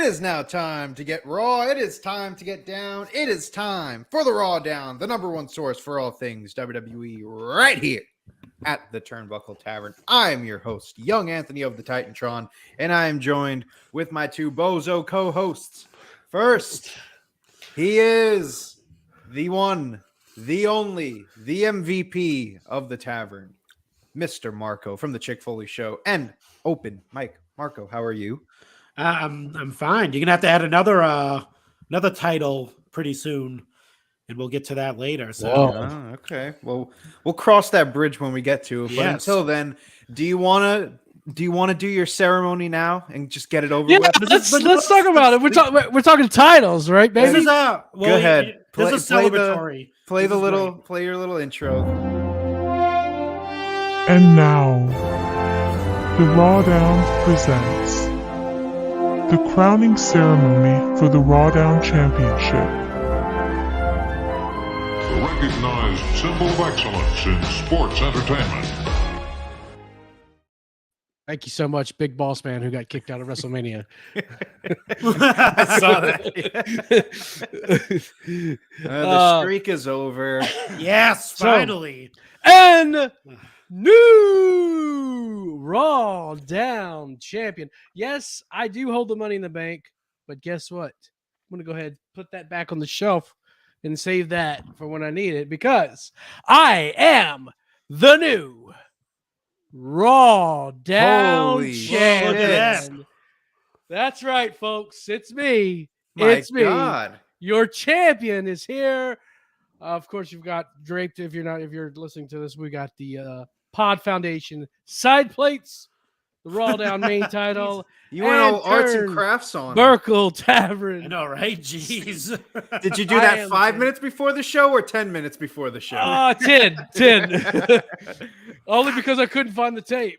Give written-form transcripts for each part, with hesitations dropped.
is now time to get raw. It is time to get down. It is time for the Raw Down, the number one source for all things WWE right here at the Turnbuckle Tavern. I am your host, Young Anthony of the Titantron, and I am joined with my two bozo co-hosts. First, he is the one, the only, the MVP of the tavern, Mr. Marco from the Chick Foley Show and Open Mike. Marco, how are you? I'm fine. You're gonna have to add another title pretty soon, and we'll get to that later. So okay. Well, we'll cross that bridge when we get to it. But until then, do you want to do your ceremony now and just get it over with? Let's talk about it. We're talking titles, right, baby? This is go ahead. This is celebratory. Play your little intro. And now, the RAWDOWN presents the crowning ceremony for the RAWDOWN Championship. The recognized symbol of excellence in sports entertainment. Thank you so much, Big Boss Man, who got kicked out of WrestleMania. I saw that. The streak is over. Yes, finally. And new Raw Down champion. Yes, I do hold the Money in the Bank, but guess what? I'm going to go ahead and put that back on the shelf and save that for when I need it, because I am the new Raw Down champion. Look at that. That's right, folks. It's me. It's me. God. Your champion is here. Of course, you've got draped. If you're listening to this, we got the Pod Foundation side plates, the Raw Down main title. You went all arts and crafts on Turnbuckle Tavern. I know, right? Jeez. Did you do that 5 minutes before the show or 10 minutes before the show? 10. Only because I couldn't find the tape.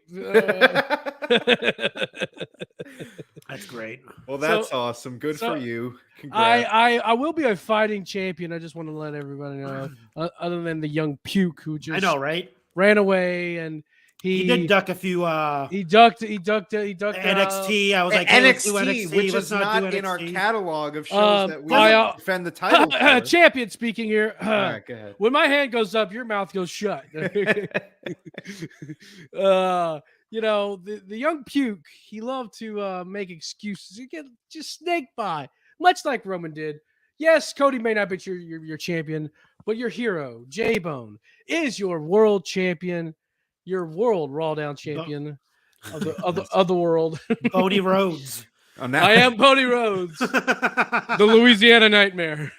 That's great. Well, that's awesome. Good for you. Congrats. I will be a fighting champion. I just want to let everybody know. Other than the young puke who just ran away, and he did duck a few. He ducked NXT. I was like, NXT, which is not in our catalog of shows that we defend the title. Champion speaking here. All right, go ahead. When my hand goes up, your mouth goes shut. You know, the young puke, he loved to make excuses. He get just snake by, much like Roman did. Yes, Cody may not be your champion, but your hero, J-Bone, is your world champion, your world Raw Down champion of the world. Cody Rhodes. Oh, now. I am Cody Rhodes, the Louisiana Nightmare.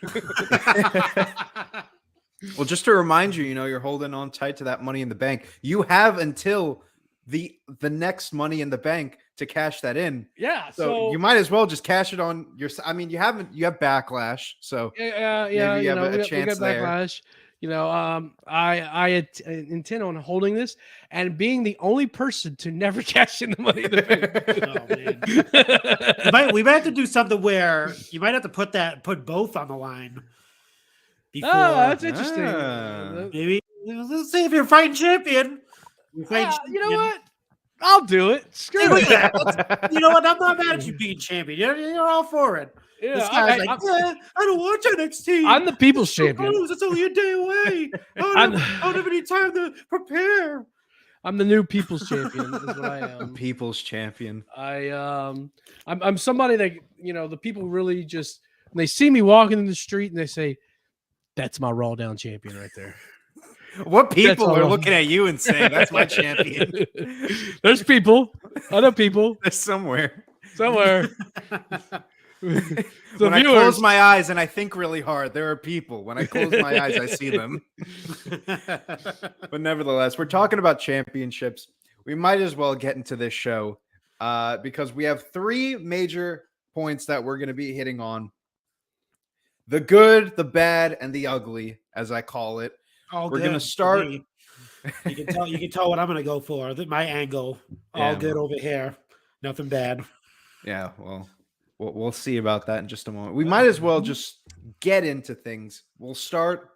Well, just to remind you, you're holding on tight to that Money in the Bank. You have until the next Money in the Bank to cash that in. Yeah, so you might as well just cash it on your. I mean, you have Backlash, so yeah. Maybe you have a chance there. Backlash. I intend on holding this and being the only person to never cash in the Money in the Bank. Oh, man. we might have to do something where you might have to put both on the line. Before. Oh, that's interesting. Maybe let's see if you're fighting champion. You know what? I'll do it. Screw it. You know what? I'm not mad at you being champion. You're all for it. Yeah, this guy's I don't watch NXT. I'm the people's champion. It's only a day away. I don't have any time to prepare. I'm the new people's champion. Is what I am. The people's champion. I'm somebody that the people really just when they see me walking in the street and they say, "That's my Raw Down champion right there." What people are looking at you and saying, "That's my champion"? There's people. Other people. There's somewhere. When I close my eyes and I think really hard, there are people. When I close my eyes, I see them. But nevertheless, we're talking about championships. We might as well get into this show because we have three major points that we're going to be hitting on. The good, the bad, and the ugly, as I call it. We're going to start. You can tell what I'm going to go for. My angle, all good over here. Nothing bad. Yeah, well, we'll see about that in just a moment. We might as well just get into things. We'll start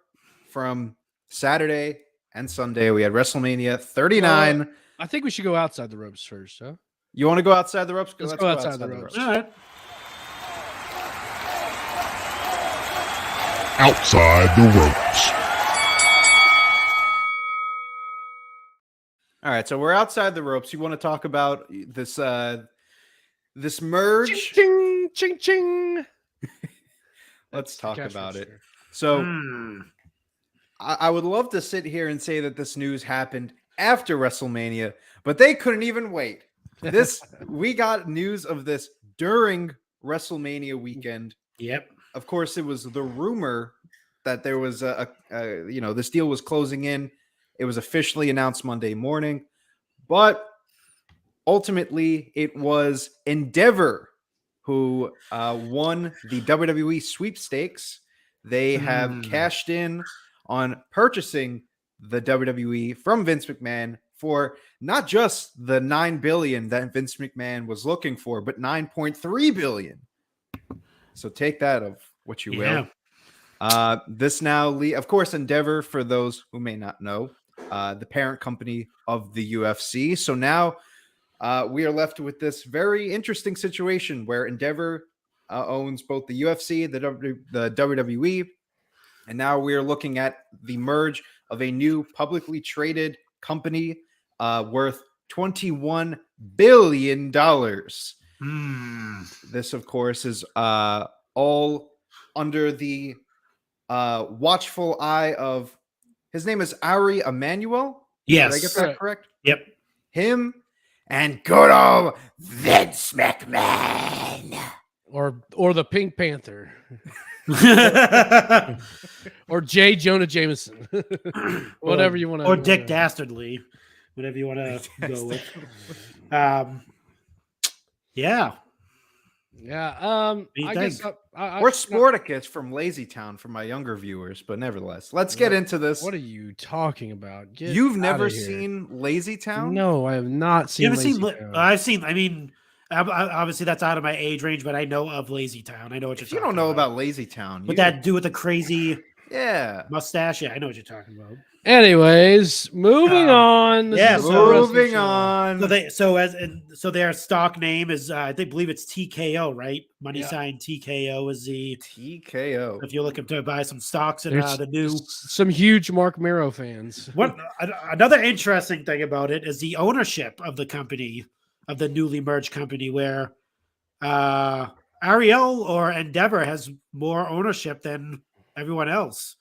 from Saturday and Sunday. We had WrestleMania 39. I think we should go outside the ropes first, huh? You want to go outside the ropes? Let's go outside the ropes. All right. Outside the Ropes. All right, so we're outside the ropes. You want to talk about this this merge? Ching, ching, ching. Let's talk Cash about it. register. So I would love to sit here and say that this news happened after WrestleMania, but they couldn't even wait. We got news of this during WrestleMania weekend. Yep. Of course, it was the rumor that there was this deal was closing in. It was officially announced Monday morning, but ultimately it was Endeavor who won the WWE sweepstakes. They have cashed in on purchasing the WWE from Vince McMahon for not just the $9 billion that Vince McMahon was looking for, but $9.3 billion. So take that of what you will. This now, of course, Endeavor, for those who may not know, the parent company of the UFC. So now we are left with this very interesting situation where Endeavor owns both the UFC, the WWE, and now we are looking at the merge of a new publicly traded company worth $21 billion. This, of course, is all under the watchful eye of, his name is Ari Emanuel. Yes. Did I get that correct? Yep. Him and good old Vince McMahon. Or the Pink Panther. Or J. Jonah Jameson. Whatever you want to. Or Dick Dastardly. Whatever you want to go with. Yeah. Yeah. I guess Or Sporticus from Lazy Town for my younger viewers, but nevertheless, let's get into this. What are you talking about? You've never seen Lazy Town? No, I have not seen. You haven't seen? Lazy Town. I've seen. I mean, obviously that's out of my age range, but I know of Lazy Town. I know what you're If you talking don't know about Lazy Town, With that dude with the crazy mustache, yeah, I know what you're talking about. Anyways, moving on. Yeah, moving on. So their stock name is I believe it's TKO, right? Money sign TKO is the TKO. If you're looking to buy some stocks in the new, some huge Mark Mero fans. Another interesting thing about it is the ownership of the company, of the newly merged company, where Ariel or Endeavor has more ownership than everyone else.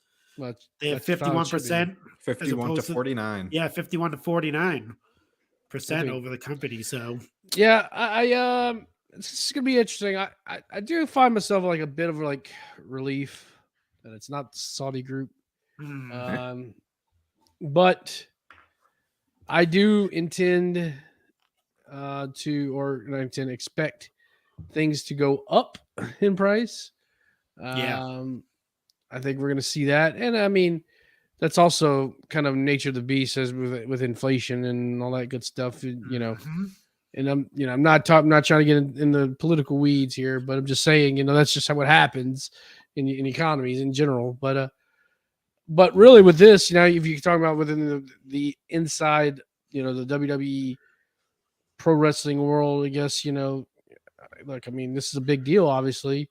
They have 51%, 51 to 49. Yeah, 51 to 49% over the company. So yeah, I it's gonna be interesting. I do find myself like a bit of like relief that it's not the Saudi group, but I do intend expect things to go up in price. I think we're going to see that. And I mean, that's also kind of nature of the beast as with inflation and all that good stuff, you know. And I'm not trying to get in the political weeds here, but I'm just saying, that's just how it happens in economies in general. But really with this, if you're talking about within the inside, the WWE pro wrestling world, I guess, look, I mean, this is a big deal, obviously.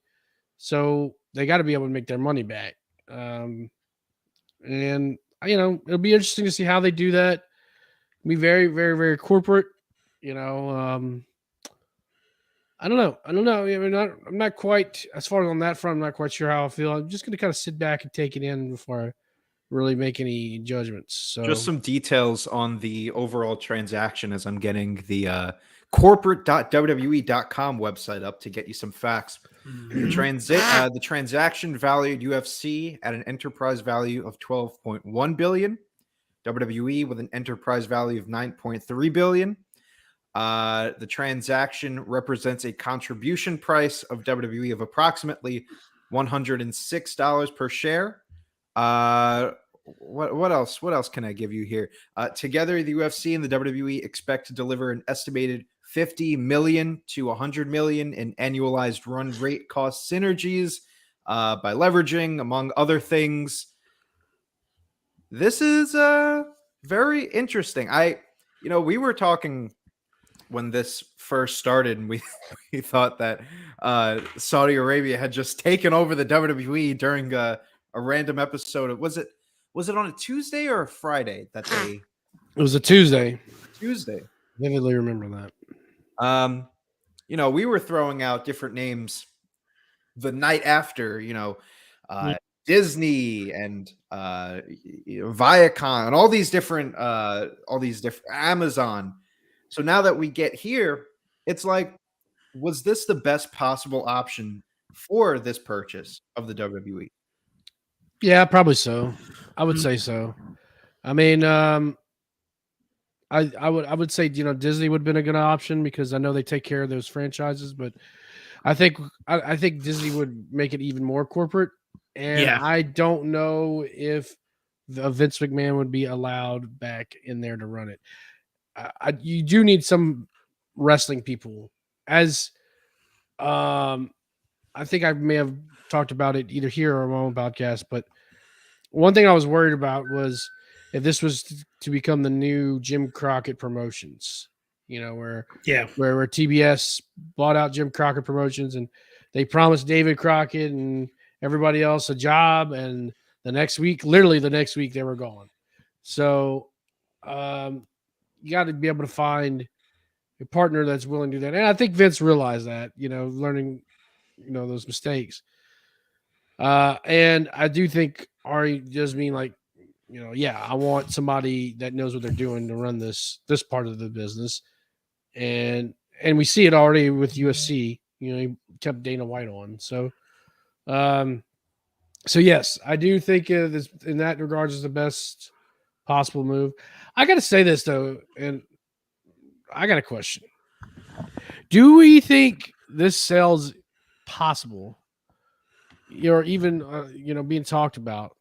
So they got to be able to make their money back. And, it'll be interesting to see how they do that. It'll be very, very, very corporate. I don't know. I mean, I'm not quite, as far as on that front, I'm not quite sure how I feel. I'm just going to kind of sit back and take it in before I really make any judgments. So just some details on the overall transaction as I'm getting the corporate.wwe.com website up to get you some facts. The transaction valued UFC at an enterprise value of $12.1 billion, WWE with an enterprise value of $9.3 billion. The transaction represents a contribution price of WWE of approximately $106 per share. What else? What else can I give you here? Together, the UFC and the WWE expect to deliver an estimated $50 million to $100 million in annualized run rate cost synergies by leveraging, among other things. This is very interesting. We were talking when this first started, and we thought that Saudi Arabia had just taken over the WWE during a random episode of was it on a Tuesday or a Friday that they It was a Tuesday. Tuesday. Vividly remember that. We were throwing out different names the night after, Disney and Viacom and all these different Amazon. So now that we get here, it's like, was this the best possible option for this purchase of the WWE? Yeah, probably so. I would say so. I mean, I would say Disney would have been a good option because I know they take care of those franchises, but I think Disney would make it even more corporate, and I don't know if Vince McMahon would be allowed back in there to run it. You do need some wrestling people, as I think I may have talked about it either here or on my own podcast, but one thing I was worried about was if this was to become the new Jim Crockett Promotions, where TBS bought out Jim Crockett Promotions and they promised David Crockett and everybody else a job, and literally the next week they were gone. So you got to be able to find a partner that's willing to do that. And I think Vince realized that, learning, those mistakes. And I do think Ari does mean like, I want somebody that knows what they're doing to run this part of the business. And we see it already with USC, he kept Dana White on. So yes, I do think this in that regards is the best possible move. I got to say this though, and I got a question. Do we think this sale's possible, or even being talked about,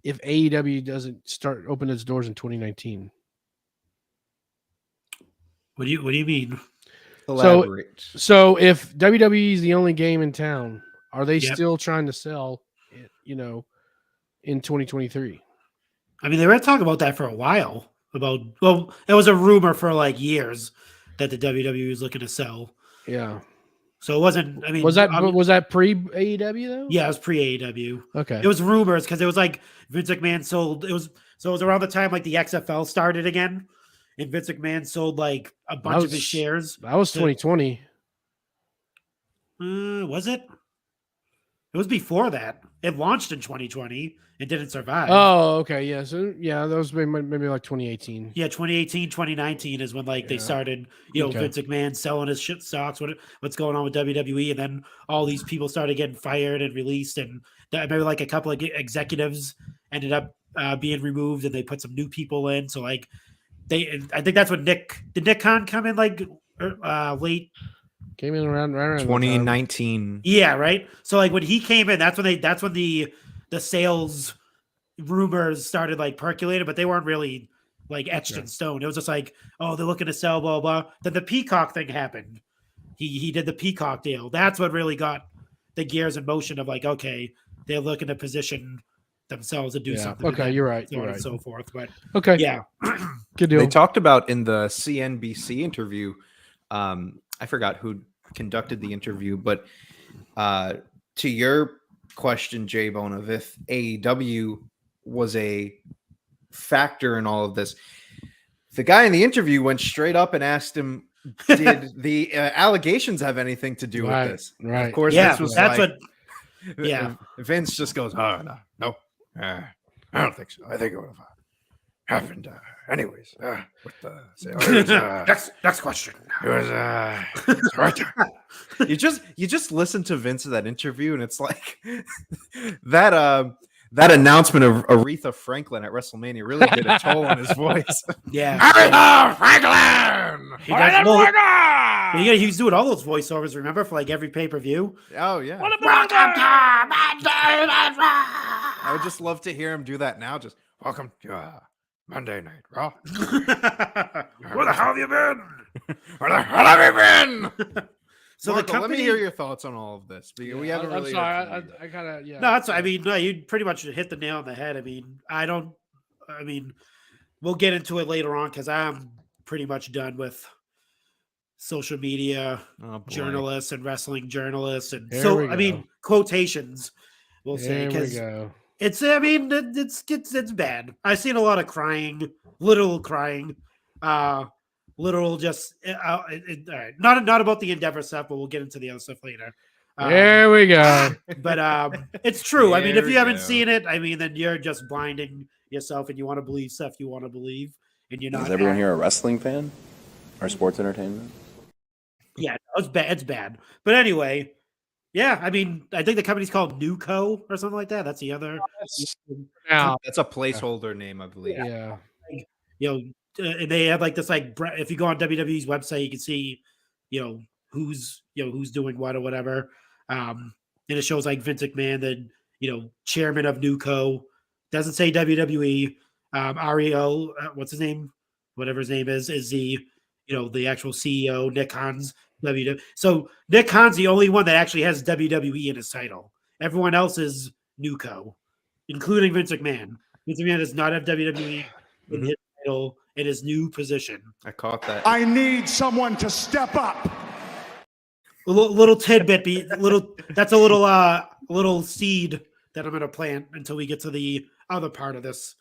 if AEW doesn't start open its doors in 2019? What do you mean? Elaborate. So if WWE is the only game in town, are they still trying to sell, in 2023? I mean, they were talking about that for a while. It was a rumor for like years that the WWE was looking to sell. Yeah. So it wasn't. I mean, was that pre AEW though? Yeah, it was pre AEW. Okay. It was rumors because it was like Vince McMahon sold. It was around the time like the XFL started again, and Vince McMahon sold like a bunch of his shares. That was 2020. Was it? It was before that. It launched in 2020 and didn't survive. Oh, okay. Yeah. So that was maybe like 2018. Yeah, 2018, 2019 is when they started, Vince McMahon selling his shit stocks, what's going on with WWE, and then all these people started getting fired and released, and maybe like a couple of executives ended up being removed, and they put some new people in. So I think that's when did Nick Khan come in late? Came in around 2019. Yeah, right. So like when he came in, that's when the sales rumors started like percolating, but they weren't really like etched in stone. It was just like, oh, they're looking to sell, blah blah. Then the Peacock thing happened. He did the Peacock deal. That's what really got the gears in motion of like, okay, they're looking to position themselves to do something. Okay, you're right. So on and so forth. But okay, yeah, good deal. They talked about in the CNBC interview. I forgot who conducted the interview, but to your question, J-Bone, of if AEW was a factor in all of this, the guy in the interview went straight up and asked him, did the allegations have anything to do with this? Right. Of course, yeah, Vince just goes, oh, no, I don't think so. I think it would have happened anyways. With the next question. It was right there. You just listen to Vince in that interview, and it's like that announcement of Aretha Franklin at WrestleMania really did a toll on his voice. Yeah, Aretha Franklin. He was doing all those voiceovers. Remember, for like every pay-per-view. Oh yeah. I would just love to hear him do that now. Just welcome to Monday Night Raw. Where the hell have you been? Where the hell have you been? So Marco, let me hear your thoughts on all of this. Because we haven't really. I'm sorry. I kind of No, that's. I mean, no, you pretty much hit the nail on the head. I mean, we'll get into it later on because I'm pretty much done with social media journalists and wrestling journalists, and I mean, quotations. We'll see. There we Because go. it's, I mean, it's bad. I've seen a lot of crying, literal crying, literal just. All right, not about the Endeavor stuff, but we'll get into the other stuff later. There we go. But it's true. I mean, if There you haven't we go. seen it, I mean, then you're just blinding yourself, and you want to believe stuff you want to believe, and you're not. Is everyone here a wrestling fan or sports entertainment? Yeah, it's bad. It's bad. But anyway, yeah. I mean, I think the company's called Newco or something like that. That's the other. Now, That's a placeholder name, I believe. yeah. You know, and they have like this if you go on WWE's website, you can see, who's doing what or whatever. And it shows like Vince McMahon, the chairman of Newco. Doesn't say WWE. REO, what's his name? Whatever his name is the the actual CEO. Nick Khan's WWE. So Nick Khan's the only one that actually has WWE in his title. Everyone else is Newco, including Vince McMahon. Vince McMahon does not have WWE in his title in his new position. I caught that. I need someone to step up. A little tidbit, that's a little seed that I'm gonna plant until we get to the other part of this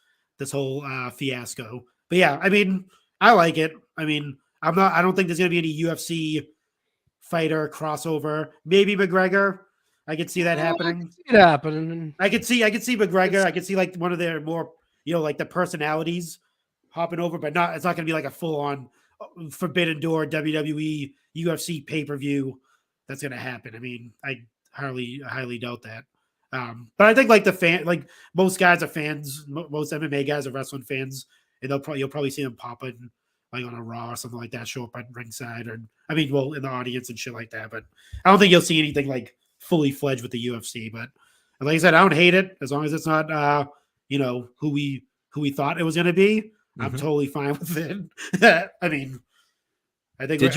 whole fiasco. But yeah, I mean, I like it. I mean, I don't think there's gonna be any UFC fighter crossover. Maybe McGregor. I could see that happening. It happening. I could see McGregor. I could see like one of their more, like the personalities hopping over, but it's not gonna be like a full on Forbidden Door WWE UFC pay-per-view that's gonna happen. I mean, I highly doubt that. But I think like most guys are fans, most MMA guys are wrestling fans, and you'll probably see them popping like on a Raw or something like that, show up at ringside, or in the audience and shit like that. But I don't think you'll see anything like fully fledged with the UFC. But like I said, I don't hate it as long as it's not who we thought it was gonna be. I'm totally fine with it. I mean, I think. Did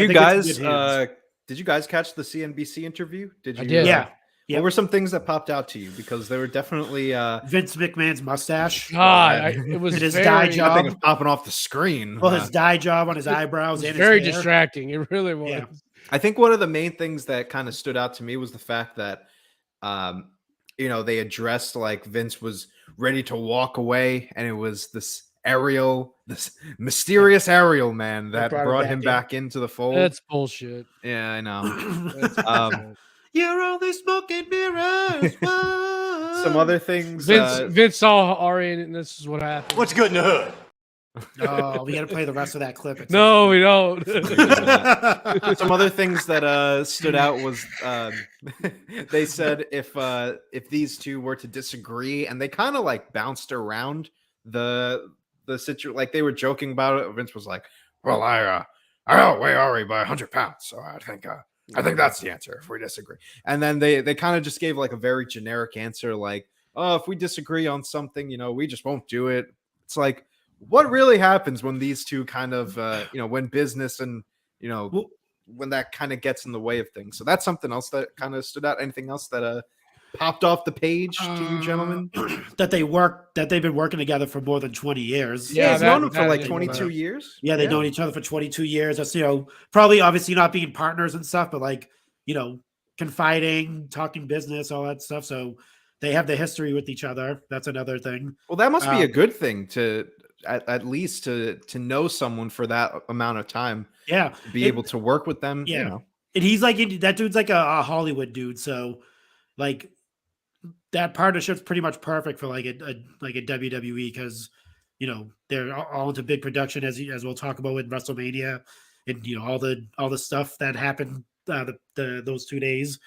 you guys catch the CNBC interview? Did you? I did. Yeah. What were some things that popped out to you? Because there were definitely Vince McMahon's mustache. God, it was And his very, dye that job. thing was popping off the screen. Well, his dye job on his eyebrows it and was very his hair. distracting. It really was. Yeah. I think one of the main things that kind of stood out to me was the fact that, they addressed like Vince was ready to walk away, and it was this mysterious Ariel man that brought him back into the fold. That's bullshit. Yeah, I know. That's bullshit. You're only smoking mirrors. Some other things. Vince saw Ari, and this is what happened. What's good in the hood? Oh, we got to play the rest of that clip. No, we don't. Some other things that stood out was they said if these two were to disagree, and they kind of like bounced around the situation, like they were joking about it. Vince was like, "Well, I outweigh Ari by 100 pounds, so I think that's the answer if we disagree." And then they kind of just gave like a very generic answer, like, "Oh, if we disagree on something, we just won't do it." It's like, what really happens when these two kind of when business and when that kind of gets in the way of things? So that's something else that kind of stood out. Anything else that popped off the page to you gentlemen? That they've been working together for more than 20 years. Yeah, he's known him for that like is 22 years. Yeah, they've known each other for 22 years. That's probably obviously not being partners and stuff, but like confiding, talking business, all that stuff. So they have the history with each other. That's another thing. Well, that must be a good thing to at least to know someone for that amount of time. Yeah, to be able to work with them. Yeah, and he's like that dude's like a Hollywood dude. So like that partnership's pretty much perfect for like a WWE because they're all into big production as we'll talk about with WrestleMania and all the stuff that happened those 2 days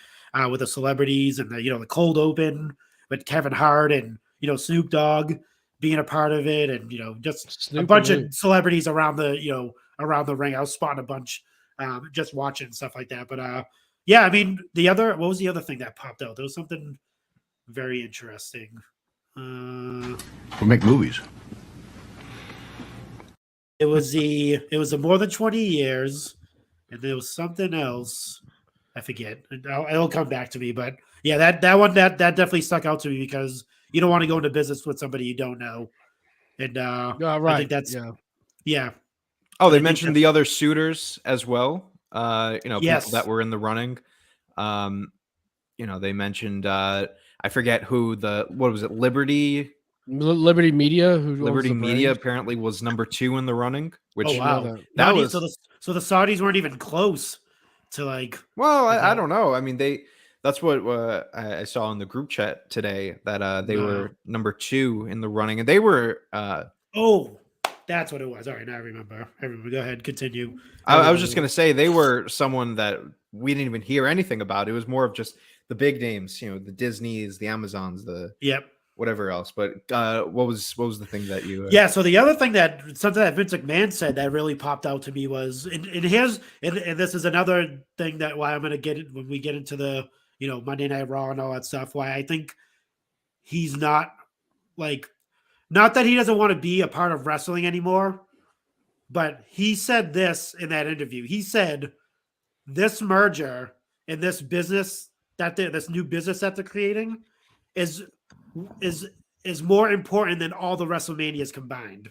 with the celebrities and the cold open with Kevin Hart and Snoop Dogg being a part of it and just a bunch of celebrities around the around the ring. I was spotting a bunch just watching stuff like that. But yeah, I mean what was the other thing that popped out? There was something very interesting. We make movies. It was the more than 20 years, and there was something else. I forget. It'll come back to me, but yeah, that one that definitely stuck out to me because you don't want to go into business with somebody you don't know. And right. I think that's yeah. Oh, they mentioned the other suitors as well. Yes. People that were in the running. They mentioned I forget who what was it? Liberty Media, who owns Liberty the Media brand? apparently was number 2 in the running, which Oh Didn't know wow, that. that Not e- was so the Saudis weren't even close to like. well, I that. don't know. I mean, that's what I saw in the group chat today that they were number 2 in the running, and they were Oh, that's what it was. All right, now I remember. Go ahead, continue. I was just going to say they were someone that we didn't even hear anything about. It was more of just the big names, the Disneys, the Amazons, the Yep. whatever else. But what was the thing that you? Yeah. So the other thing something that Vince McMahon said that really popped out to me was, and this is another thing that why I'm going to get it when we get into the Monday Night Raw and all that stuff. Why I think he's not that he doesn't want to be a part of wrestling anymore, but he said this in that interview. He said this merger and this business this new business that they're creating is more important than all the WrestleManias combined.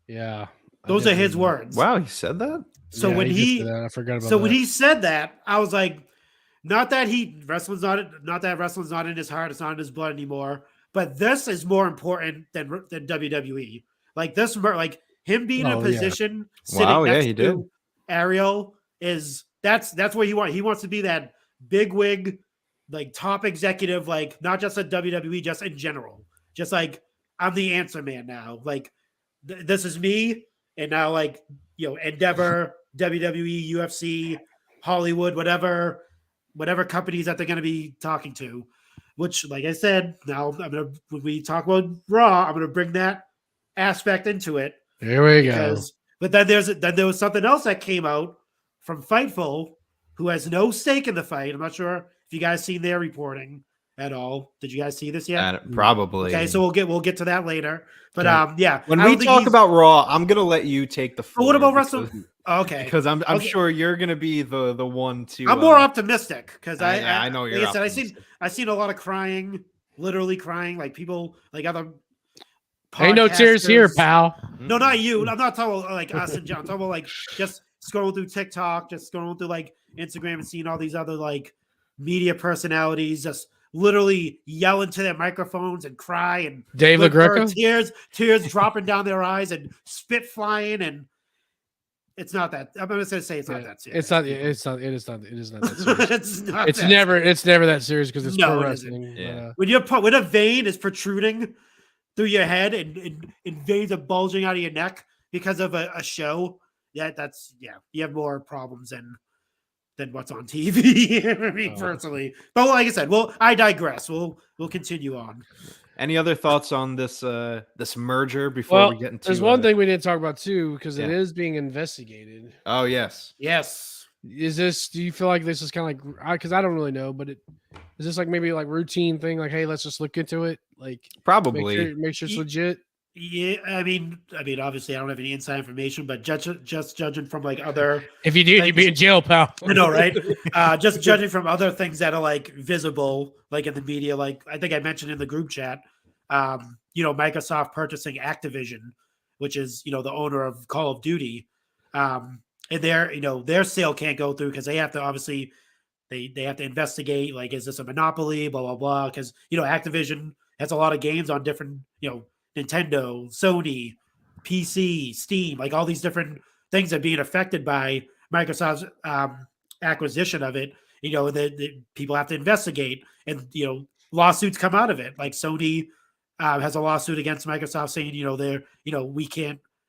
Yeah, those are his words. Wow, he said that. So Yeah, when he did say that. I forgot about so that. when he said that, I was like, not that wrestling's not in his heart, it's not in his blood anymore. But this is more important than WWE. Like this, like him being in a position sitting next to Ariel that's where he wants to be, that big wig, like top executive, like not just at WWE, just in general. Just like, I'm the answer man now. Like this is me, and now like Endeavor, WWE, UFC, Hollywood, whatever companies that they're going to be talking to. Which, like I said, now when we talk about Raw, I'm gonna bring that aspect into it. Here we go. But then there was something else that came out from Fightful, who has no stake in the fight. I'm not sure if you guys seen their reporting at all. Did you guys see this yet? Probably. Okay, so we'll get to that later. But Okay. when we talk about Raw, I'm gonna let you take the floor. What about WrestleMania? Okay, because I'm sure you're gonna be the one to. I'm more optimistic because I know you're. Like I said, I've seen a lot of crying, literally crying, like people, like other. Ain't no tears here, pal. No, not you. I'm not talking about like us and John. I'm talking about like just scrolling through TikTok, just scrolling through like Instagram and seeing all these other like media personalities just literally yell into their microphones and cry, and Dave LaGreca, tears dropping down their eyes and spit flying, and it's not that. I'm going to say it's not that serious. It is not that serious. It's never that serious because it's pro wrestling. Yeah. When a vein is protruding through your head and veins are bulging out of your neck because of a show, you have more problems than what's on TV. Me personally, but like I said, I digress. We'll continue on. Any other thoughts on this merger before we get into? There's one thing we didn't talk about too, because it is being investigated. Oh yes. Is this? Do you feel like this is kind of like? Because I don't really know, but is this like maybe like routine thing? Like, hey, let's just look into it. Like, probably make sure it's legit. Yeah, I mean, obviously, I don't have any inside information, but just judging from like other. If you did, you'd be in jail, pal. I know, right? Just judging from other things that are like visible, like in the media, like I think I mentioned in the group chat. Microsoft purchasing Activision, which is the owner of Call of Duty, and their sale can't go through because they have to obviously they have to investigate, like, is this a monopoly, blah blah blah, because Activision has a lot of games on different Nintendo, Sony, PC, Steam, like all these different things are being affected by Microsoft's acquisition of it. The people have to investigate, and lawsuits come out of it. Like Sony has a lawsuit against Microsoft saying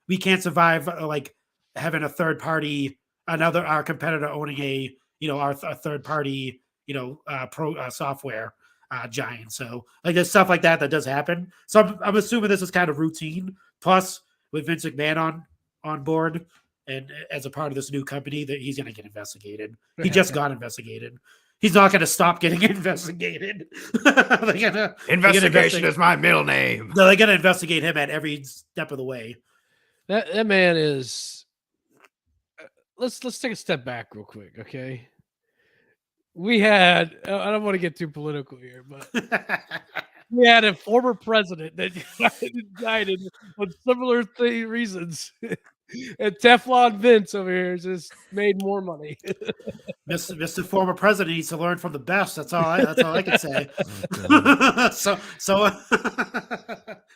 we can't survive like having a third party, our competitor owning our third party software giant. So like there's stuff like that does happen. So I'm assuming this is kind of routine. Plus with Vince McMahon on board and as a part of this new company, that he's going to get investigated. He just got investigated. He's not going to stop getting investigated. Investigation is my middle name. No, they're going to investigate him at every step of the way. That man is. Let's take a step back real quick, okay? We had. I don't want to get too political here, but we had a former president that got indicted for similar reasons. And Teflon Vince over here just made more money. Mr. Former President needs to learn from the best. That's all I can say.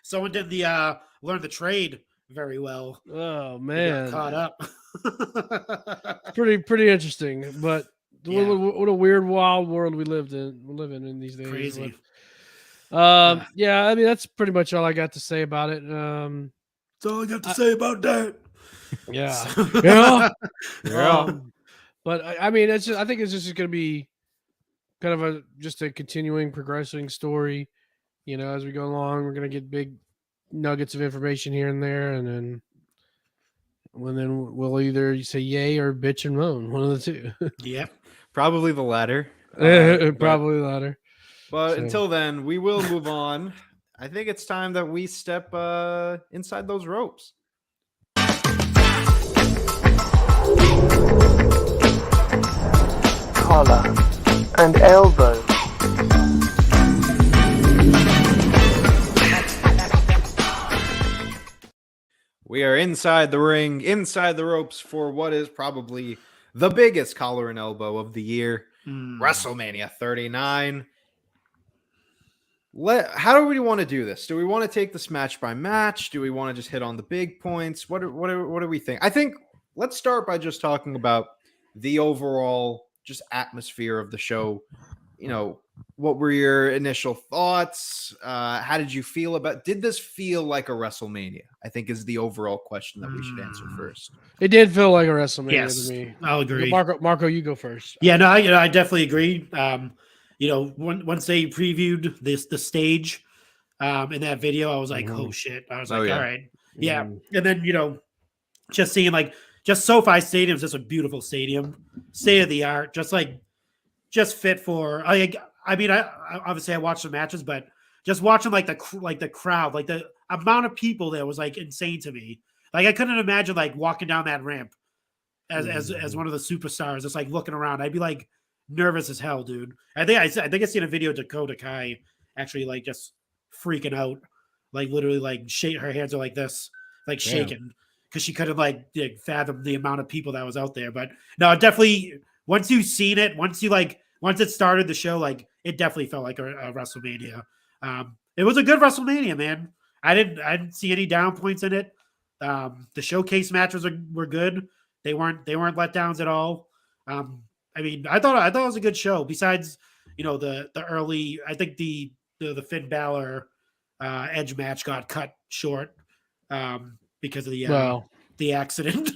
Someone did the learn the trade very well. Oh They man, got caught up. pretty interesting. But Yeah. what a weird, wild world we live in these days. Crazy. But, yeah, I mean that's pretty much all I got to say about it. That's all I got to say about that. Yeah, yeah. But I mean, I think it's just going to be kind of just a continuing, progressing story. You know, as we go along, we're going to get big nuggets of information here and there, and then we'll either say yay or bitch and moan, one of the two. Yep. Probably the latter. Probably the latter. But So- until then, we will move on. I think it's time that we step inside those ropes. Collar and elbow. We are inside the ring, inside the ropes for what is probably the biggest collar and elbow of the year, WrestleMania 39. How do we want to do this? Do we want to take this match by match? Do we want to just hit on the big points? What do we think? I think let's start by just talking about the overall just atmosphere of the show. You know, what were your initial thoughts? How did you feel about? Did this feel like a WrestleMania? I think is the overall question that we should answer first. It did feel like a WrestleMania Yes, to me. I'll agree. Marco, you go first. Yeah, no, I definitely agree. Once they previewed the stage in that video, I was like, oh shit. I was like, yeah. all right. Yeah. And then, just seeing just SoFi Stadium is just a beautiful stadium, state of the art, just fit for, I obviously I watched the matches, but just watching the crowd, like the amount of people there was like insane to me. Like I couldn't imagine like walking down that ramp as one of the superstars, just like looking around. I'd be like nervous as hell, dude. I think I seen a video of Dakota Kai actually like just freaking out, like literally like her hands are like this, like shaking because she couldn't fathom the amount of people that was out there. But no, definitely once you've seen it, once it started the show, like it definitely felt like a WrestleMania. It was a good WrestleMania, man. I didn't see any down points in it. The showcase matches were good. They weren't letdowns at all. I thought it was a good show. Besides, the early, I think the Finn Balor Edge match got cut short because of the accident,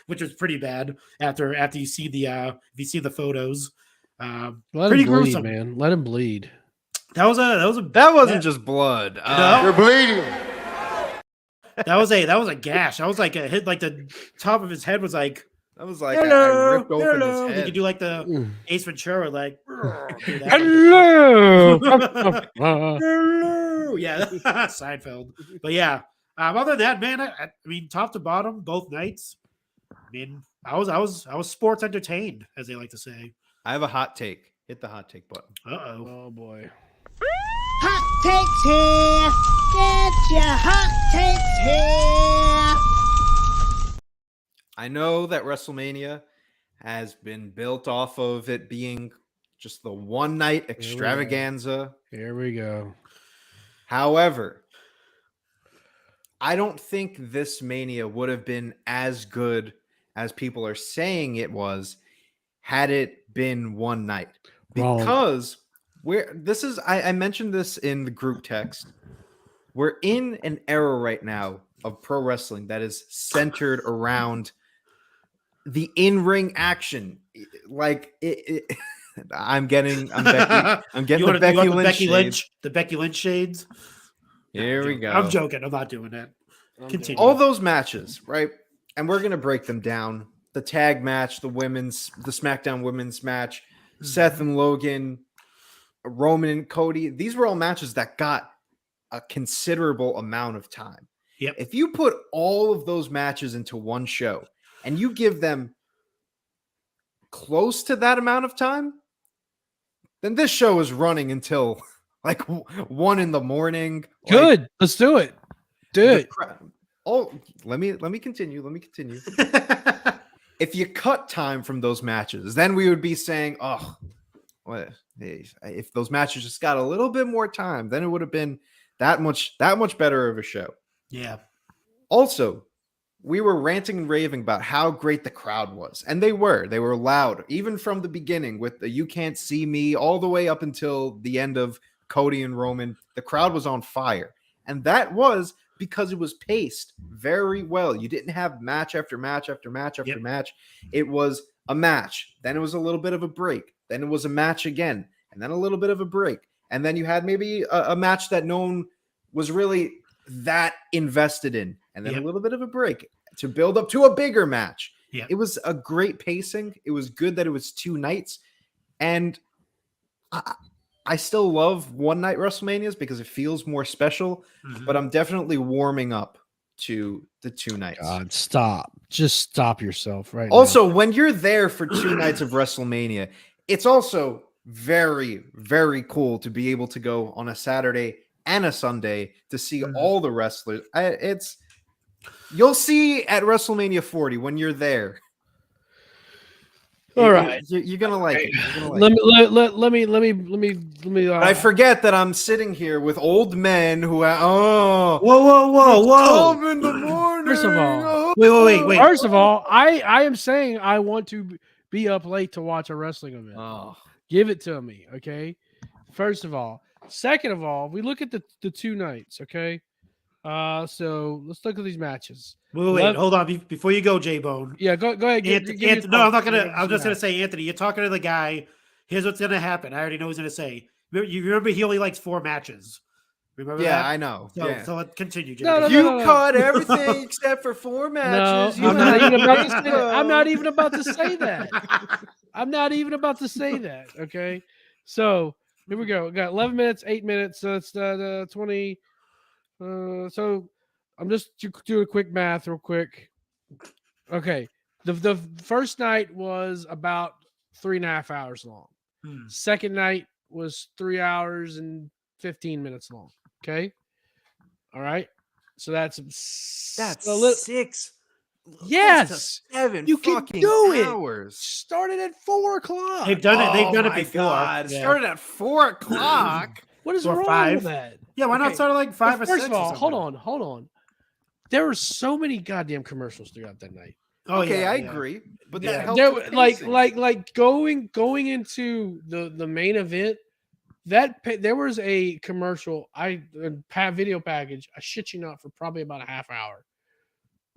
which was pretty bad. After you see the photos, Let pretty him bleed, gruesome, man. Let him bleed. That wasn't just blood. You're bleeding. That was a gash. That was like a hit. Like the top of his head was like. That was like Hello, I ripped open hello. his You head. could do like the Ace Ventura, like do that. Hello. Hello. Yeah, Seinfeld. But yeah, other than that, man, I mean, top to bottom, both nights. I mean, I was sports entertained, as they like to say. I have a hot take. Hit the hot take button. Oh boy. Hot takes here. Get your hot takes here. I know that WrestleMania has been built off of it being just the one night extravaganza. Here we go. However, I don't think this Mania would have been as good as people are saying it was had it been one night. Because I mentioned this in the group text. We're in an era right now of pro wrestling that is centered around the in-ring action. Like I'm getting the Becky Lynch. The Becky Lynch shades. Here we go. I'm joking. I'm not doing that. Continue. All those matches, right? And we're gonna break them down. The tag match, the SmackDown women's match, Seth and Logan, Roman and Cody. These were all matches that got a considerable amount of time. Yep. If you put all of those matches into one show and you give them close to that amount of time, then this show is running until like 1 a.m. Good. Let's do it. Do it. Oh, let me continue. Let me continue. If you cut time from those matches, then we would be saying, oh, what if those matches just got a little bit more time, then it would have been that much better of a show. Yeah. Also, we were ranting and raving about how great the crowd was, and they were loud, even from the beginning with the "You Can't See Me" all the way up until the end of Cody and Roman. The crowd was on fire, and that was because it was paced very well. You didn't have match after match after match after match. It was a match, then it was a little bit of a break, then it was a match again, and then a little bit of a break, and then you had maybe a match that no one was really that invested in, and then a little bit of a break to build up to a bigger match. It was a great pacing. It was good that it was 2 nights, and I still love one night WrestleManias because it feels more special, but I'm definitely warming up to the 2 nights. God, stop. Just stop yourself right also, when you're there for 2 nights of WrestleMania, it's also very, very cool to be able to go on a Saturday and a Sunday to see all the wrestlers. You'll see at WrestleMania 40 when you're there. All right, you're gonna like it. Let me. I forget that I'm sitting here with old men who whoa. In the morning. First of all, wait. First of all, I am saying I want to be up late to watch a wrestling event. Oh. Give it to me, okay? First of all. Second of all, we look at the 2 nights, okay? So let's look at these matches. Wait, hold on. Before you go, J-Bone. Yeah, go ahead. No, I'm not gonna. I'm just gonna say, Anthony, you're talking to the guy. Here's what's gonna happen. I already know what he's gonna say. You remember he only likes 4 matches. Remember that? Yeah, I know. So let's continue. No, you cut everything except for 4 matches. No, I'm not even about to say that. I'm not even about to say that. I'm not even about to say that. Okay, so here we go. We got 11 minutes, 8 minutes. So it's 20. So I'm just doing a quick math real quick. Okay. The first night was about 3.5 hours long. Second night was 3 hours and 15 minutes long. Okay. All right. So that's 6. Yes. 7 you can do hours. It. Started at 4 o'clock. They've done it. They've done it before. God. Yeah. Started at 4 o'clock. What is or wrong 5. with that? Yeah, why not start at like 5 or 6? First of all, hold on. There were so many goddamn commercials throughout that night. Oh, okay, yeah, I agree. But that helped. Like going into the main event, there was a commercial, video package, I shit you not, for probably about a half hour.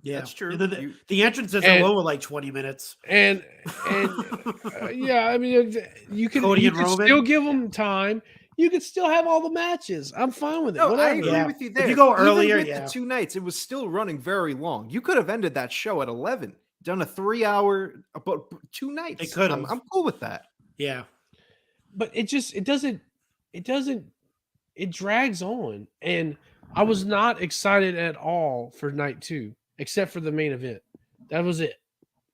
Yeah, that's true. The entrances alone were like 20 minutes. And yeah, I mean, you can still give them time. You can still have all the matches. I'm fine with it. No, I agree with you there. If you go earlier, with the 2 nights, it was still running very long. You could have ended that show at 11, done a 3-hour, but 2 nights. They could have. I'm cool with that. Yeah, but it drags on, and I was not excited at all for night 2, except for the main event. That was it.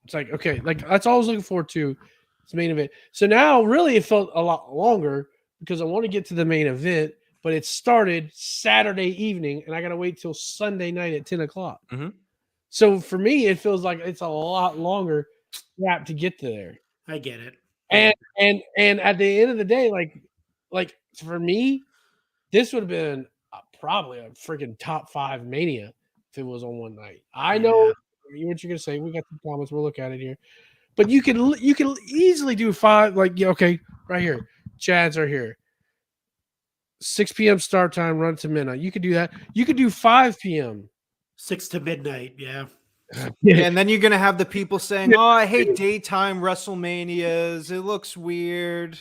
It's like, okay, like that's all I was looking forward to. It's the main event. So now, really, it felt a lot longer, because I want to get to the main event, but it started Saturday evening, and I got to wait till Sunday night at 10 o'clock. So for me, it feels like it's a lot longer crap to get to there. I get it. And at the end of the day, like for me, this would have been probably a freaking top 5 Mania if it was on one night. I know what you're gonna say. We got some comments. We'll look at it here, but you can easily do 5. Like, okay, right here. Chads are here. 6 p.m. start time, run to midnight. You could do that. You could do 5 p.m. 6 to midnight. Yeah. And then you're going to have the people saying, oh, I hate daytime WrestleManias. It looks weird.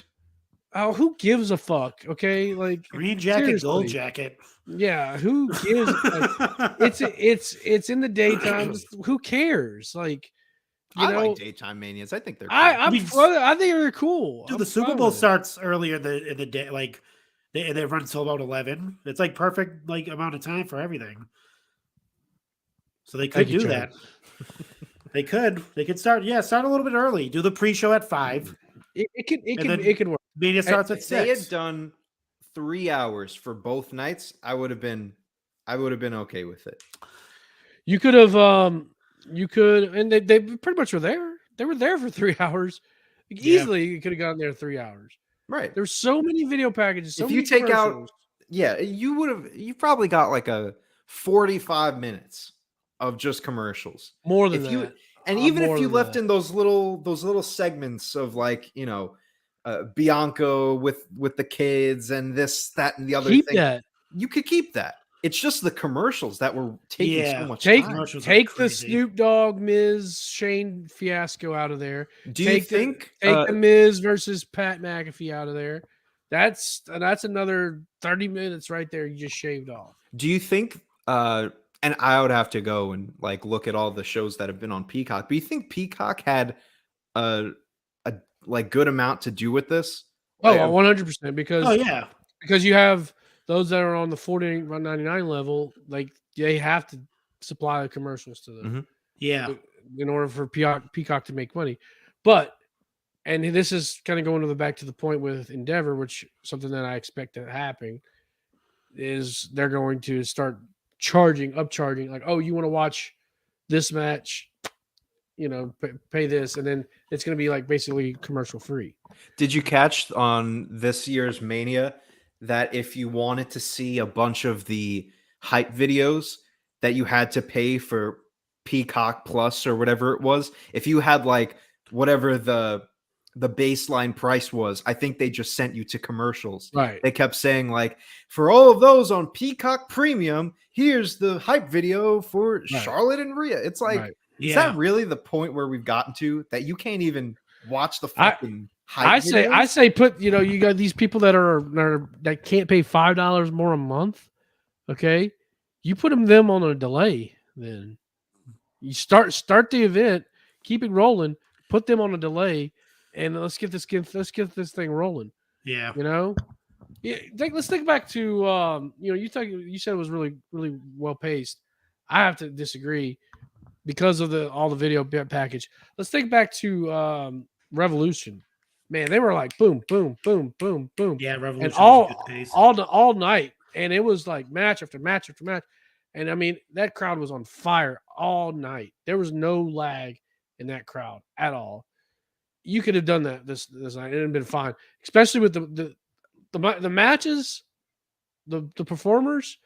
Oh, who gives a fuck? Okay. Like, green jacket, seriously. Gold jacket. Yeah. Who gives? Like, it's in the daytime. Who cares? Like, I like daytime manias. I think they're cool. I think they're cool. Dude, the Super Bowl starts earlier in the day, like they run till about 11. It's like perfect amount of time for everything. So they could do that. They could start a little bit early. Do the pre-show at 5. It could work. Mania starts at 6. They had done 3 hours for both nights. I would have been okay with it. You could have, and they pretty much were there. They were there for 3 hours. Easily, you could have gotten there 3 hours. Right. There's so many video packages. So if many you take commercials. out, you probably got like a 45 minutes of just commercials. More than that. And even if you left in those little segments of like, Bianca with the kids and this, that, and the other Keep thing, that. you could keep that. It's just the commercials that were taking so much time. Take the Snoop Dogg, Miz, Shane fiasco out of there. Do you think take the Miz versus Pat McAfee out of there? That's another 30 minutes right there you just shaved off. Do you think and I would have to go and like look at all the shows that have been on Peacock, but you think Peacock had a like good amount to do with this? Oh, 100%, because because you have those that are on the $49.99 level, like they have to supply the commercials to them. Mm-hmm. Yeah. In order for Peacock to make money. But, and this is kind of going back to the point with Endeavor, which something that I expect to happen is they're going to start upcharging, like, oh, you want to watch this match, pay this, and then it's going to be like basically commercial free. Did you catch on this year's Mania that if you wanted to see a bunch of the hype videos that you had to pay for Peacock Plus or whatever it was? If you had like whatever the baseline price was, I think they just sent you to commercials. Right. They kept saying like, for all of those on Peacock Premium, here's the hype video for Charlotte and Rhea. It's like, is that really the point where we've gotten to, that you can't even watch the fucking hype videos? I say put, you got these people that can't pay $5 more a month. Okay. You put them on a delay, then you start the event, keep it rolling, put them on a delay, and let's get this thing rolling. Yeah. Yeah. Let's think back to you said it was really, really well paced. I have to disagree because of all the video package. Let's think back to Revolution. Man, they were like boom, boom, boom, boom, boom. Yeah, Revolution and was a good pace. all night, and it was like match after match after match. And I mean, that crowd was on fire all night. There was no lag in that crowd at all. You could have done that this night. It would have been fine, especially with the matches, the performers.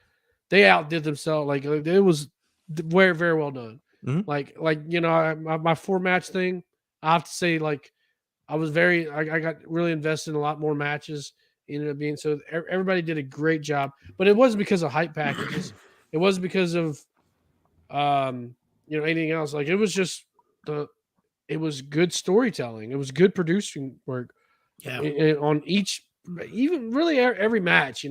They outdid themselves. Like it was very, very well done. Mm-hmm. My 4-match thing. I have to say, like, I got really invested in a lot more matches. Ended up being so everybody did a great job, but it wasn't because of hype packages. It wasn't because of anything else. Like, it was just it was good storytelling. It was good producing work. Yeah. On even really every match,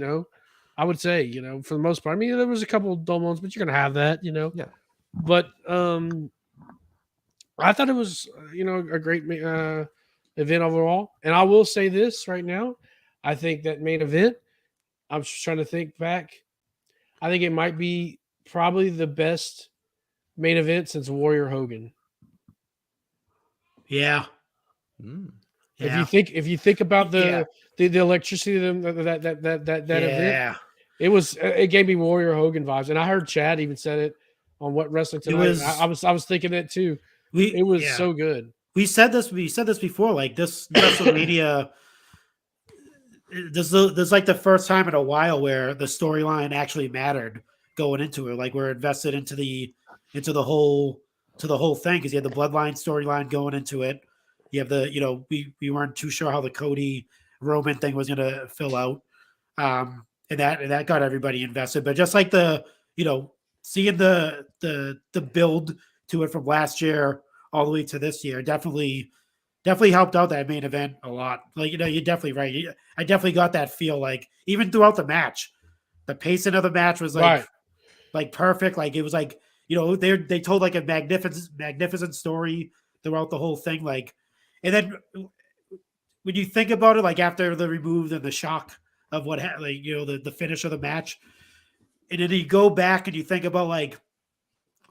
I would say, for the most part. I mean, there was a couple of dull moments, but you're gonna have that, Yeah. But I thought it was, a great event overall. And I will say this right now. I think that main event, I'm just trying to think back. I think it might be probably the best main event since Warrior Hogan. Yeah. If you think about the electricity of that event, it gave me Warrior Hogan vibes. And I heard Chad even said it on What Wrestling Tonight. I was thinking it too. It was so good. We said this before. Like, this WrestleMania, this is like the first time in a while where the storyline actually mattered going into it. Like, we're invested into the whole thing, because you had the Bloodline storyline going into it. You have we weren't too sure how the Cody Roman thing was going to fill out, and that got everybody invested. But just like seeing the build to it from last year all the way to this year, definitely helped out that main event a lot. Like, you're definitely right. I definitely got that feel. Like, even throughout the match, the pacing of the match was like perfect. Like, it was like, they told like a magnificent story throughout the whole thing. Like, and then when you think about it, like, after the remove and the shock of what the finish of the match, and then you go back and you think about like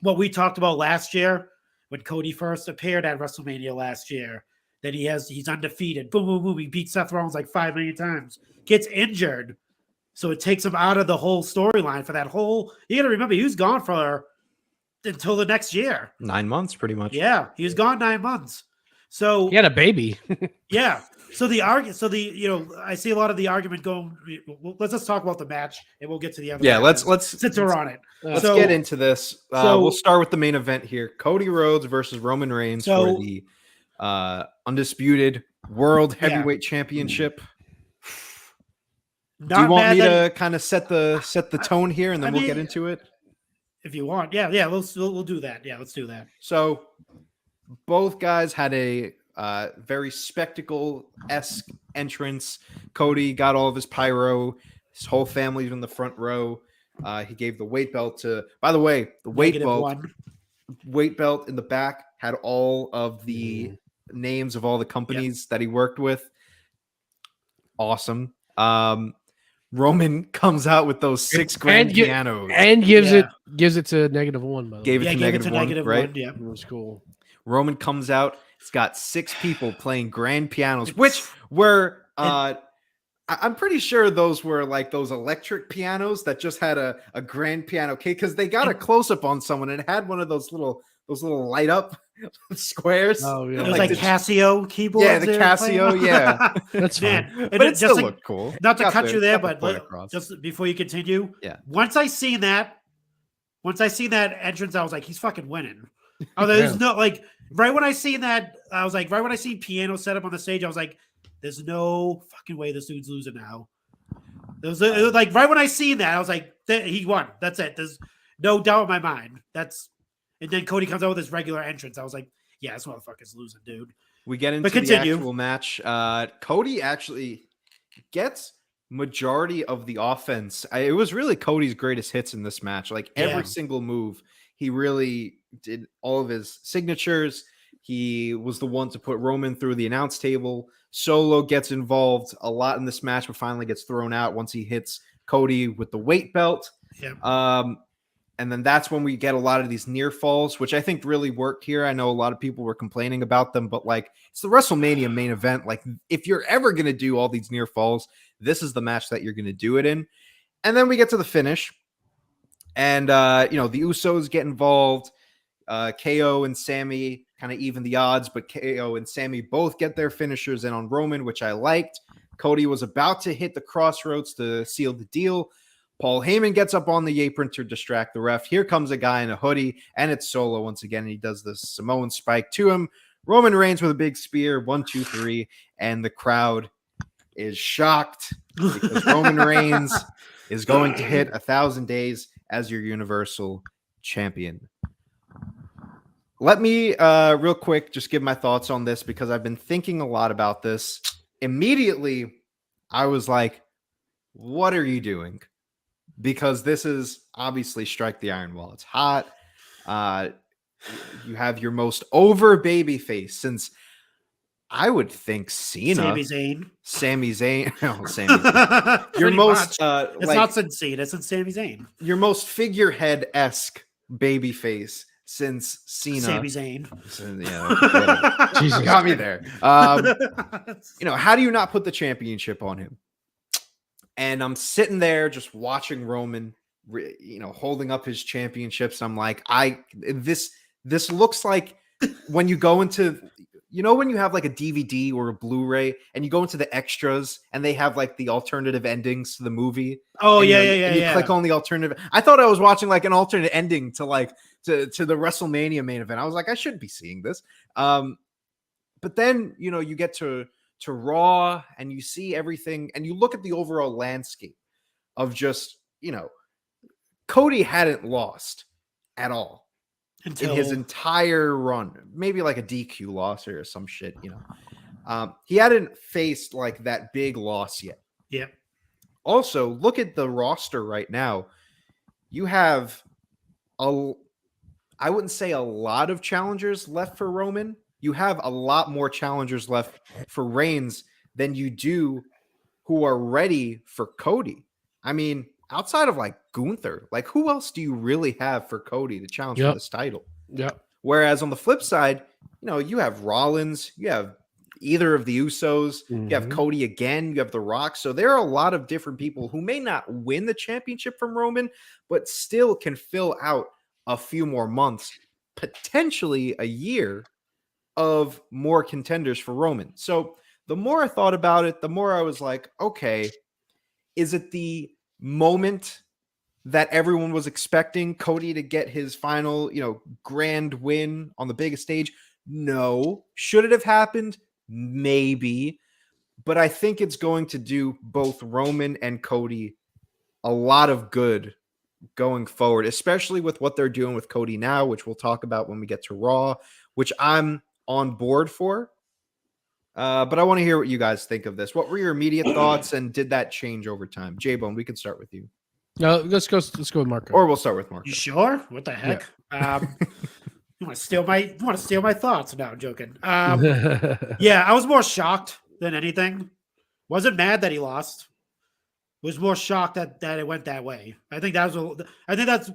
what we talked about last year when Cody first appeared at WrestleMania last year, that he's undefeated. Boom, boom, boom. He beat Seth Rollins like 5 million times. Gets injured. So it takes him out of the whole storyline for that whole. You got to remember, he was gone for until the next year. 9 months, pretty much. Yeah, he was gone 9 months. So He had a baby. yeah. So I see a lot of the argument going. Let's just talk about the match, and we'll get to the other. Yeah, matches let's since we're on it. Let's get into this. We'll start with the main event here: Cody Rhodes versus Roman Reigns for the undisputed World Heavyweight Championship. Do you want me to kind of set the tone here, and then we'll get into it? If you want, yeah, we'll do that. Yeah, let's do that. So, both guys had a very spectacle-esque entrance. Cody got all of his pyro. His whole family's in the front row. He gave the weight belt to. By the way, the weight belt in the back had all of the names of all the companies that he worked with. Awesome. Roman comes out with those $6,000 pianos and gives it to -1. By the way. Gave it to negative one, right? Yeah, it was cool. Roman comes out. It's got 6 people playing grand pianos, which were I'm pretty sure those were like those electric pianos that just had a grand piano case, because they got a close up on someone and it had one of those little light up squares. Oh yeah, it was like Casio keyboards. Yeah, the Casio. Yeah, that's fine. But it still looked cool. Not to cut you there, but just before you continue, once I seen that entrance, I was like, he's fucking winning. Oh, there's no right when I seen that, I was like, right when I seen piano set up on the stage, I was like, there's no fucking way this dude's losing now. It was like right when I seen that, I was like, he won. That's it. There's no doubt in my mind. And then Cody comes out with his regular entrance. I was like, yeah, this motherfucker's losing, dude. We get into the actual match. Cody actually gets majority of the offense. It was really Cody's greatest hits in this match. Like every single move, he really did all of his signatures. He was the one to put Roman through the announce table. Solo gets involved a lot in this match, but finally gets thrown out once he hits Cody with the weight belt. Yeah. And then that's when we get a lot of these near falls, which I think really worked here. I know a lot of people were complaining about them, but like it's the WrestleMania main event. Like if you're ever going to do all these near falls, this is the match that you're going to do it in. And then we get to the finish. And, the Usos get involved. KO and Sami kind of even the odds, but KO and Sami both get their finishers in on Roman, which I liked. Cody was about to hit the crossroads to seal the deal. Paul Heyman gets up on the apron to distract the ref. Here comes a guy in a hoodie, and it's Solo once again. And he does the Samoan spike to him. Roman Reigns with a big spear, 1, 2, 3, and the crowd is shocked because Roman Reigns is going to hit 1,000 days as your Universal Champion. Let me real quick just give my thoughts on this because I've been thinking a lot about this. Immediately, I was like, what are you doing? Because this is obviously strike the iron while it's hot. You have your most over baby face since I would think Cena. Sami Zayn. Oh, Sami Zayn. Your most it's not since Cena, it's since Sami Zayn. Your most figurehead-esque baby face since Cena. Sami Zayn. Yeah, Jesus, got me there. How do you not put the championship on him? And I'm sitting there just watching Roman, holding up his championships. I'm like, this looks like when you go into, when you have like a DVD or a Blu-ray and you go into the extras and they have like the alternative endings to the movie. Oh, and you click on the alternative. I thought I was watching like an alternate ending to the WrestleMania main event. I was like, I shouldn't be seeing this. But then, you get to Raw and you see everything and you look at the overall landscape of just, Cody hadn't lost at all in his entire run. Maybe like a DQ loss or some shit, he hadn't faced like that big loss yet. Yeah. Also, look at the roster right now. You have I wouldn't say a lot of challengers left for Roman. You have a lot more challengers left for Reigns than you do who are ready for Cody. I mean, outside of like Gunther, like who else do you really have for Cody to challenge for this title? Yeah. Whereas on the flip side, you have Rollins, you have either of the Usos, you have Cody again, you have The Rock. So there are a lot of different people who may not win the championship from Roman, but still can fill out a few more months, potentially a year of more contenders for Roman. So the more I thought about it, the more I was like, okay, is it the moment that everyone was expecting Cody to get his final, grand win on the biggest stage? No. Should it have happened? Maybe. But I think it's going to do both Roman and Cody a lot of good going forward, especially with what they're doing with Cody now, which we'll talk about when we get to Raw, which I'm on board for. But I want to hear what you guys think of this. What were your immediate thoughts, and did that change over time? J-Bone, we can start with you. No, let's go with Marco. Or we'll start with Marco. You sure? What the heck? Yeah. You want to steal my thoughts? No, I'm joking. Yeah, I was more shocked than anything. Wasn't mad that he lost. Was more shocked that it went that way. I think that's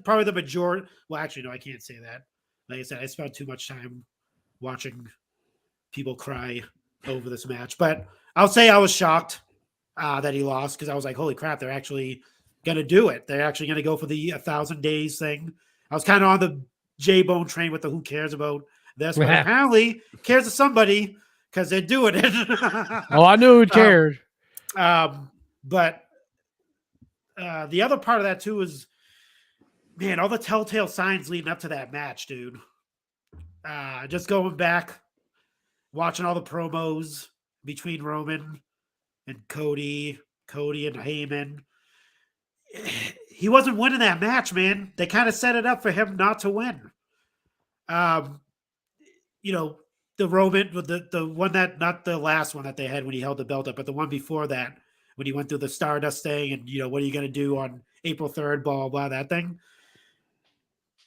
probably the majority. Well, actually, no, I can't say that. Like I said, I spent too much time watching people cry over this match. But I'll say I was shocked that he lost, because I was like, holy crap, they're actually going to do it. They're actually going to go for the 1,000 days thing. I was kind of on the J-Bone train with the who cares about this, but apparently cares to somebody, because they're doing it. Oh, I knew who cared. But the other part of that too is, man, all the telltale signs leading up to that match, dude. Just going back, watching all the promos between Roman and Cody and Heyman. He wasn't winning that match, man. They kind of set it up for him not to win. The Roman, the one that, not the last one that they had when he held the belt up, but the one before that, when he went through the Stardust thing and, what are you going to do on April 3rd, blah, blah, blah, that thing.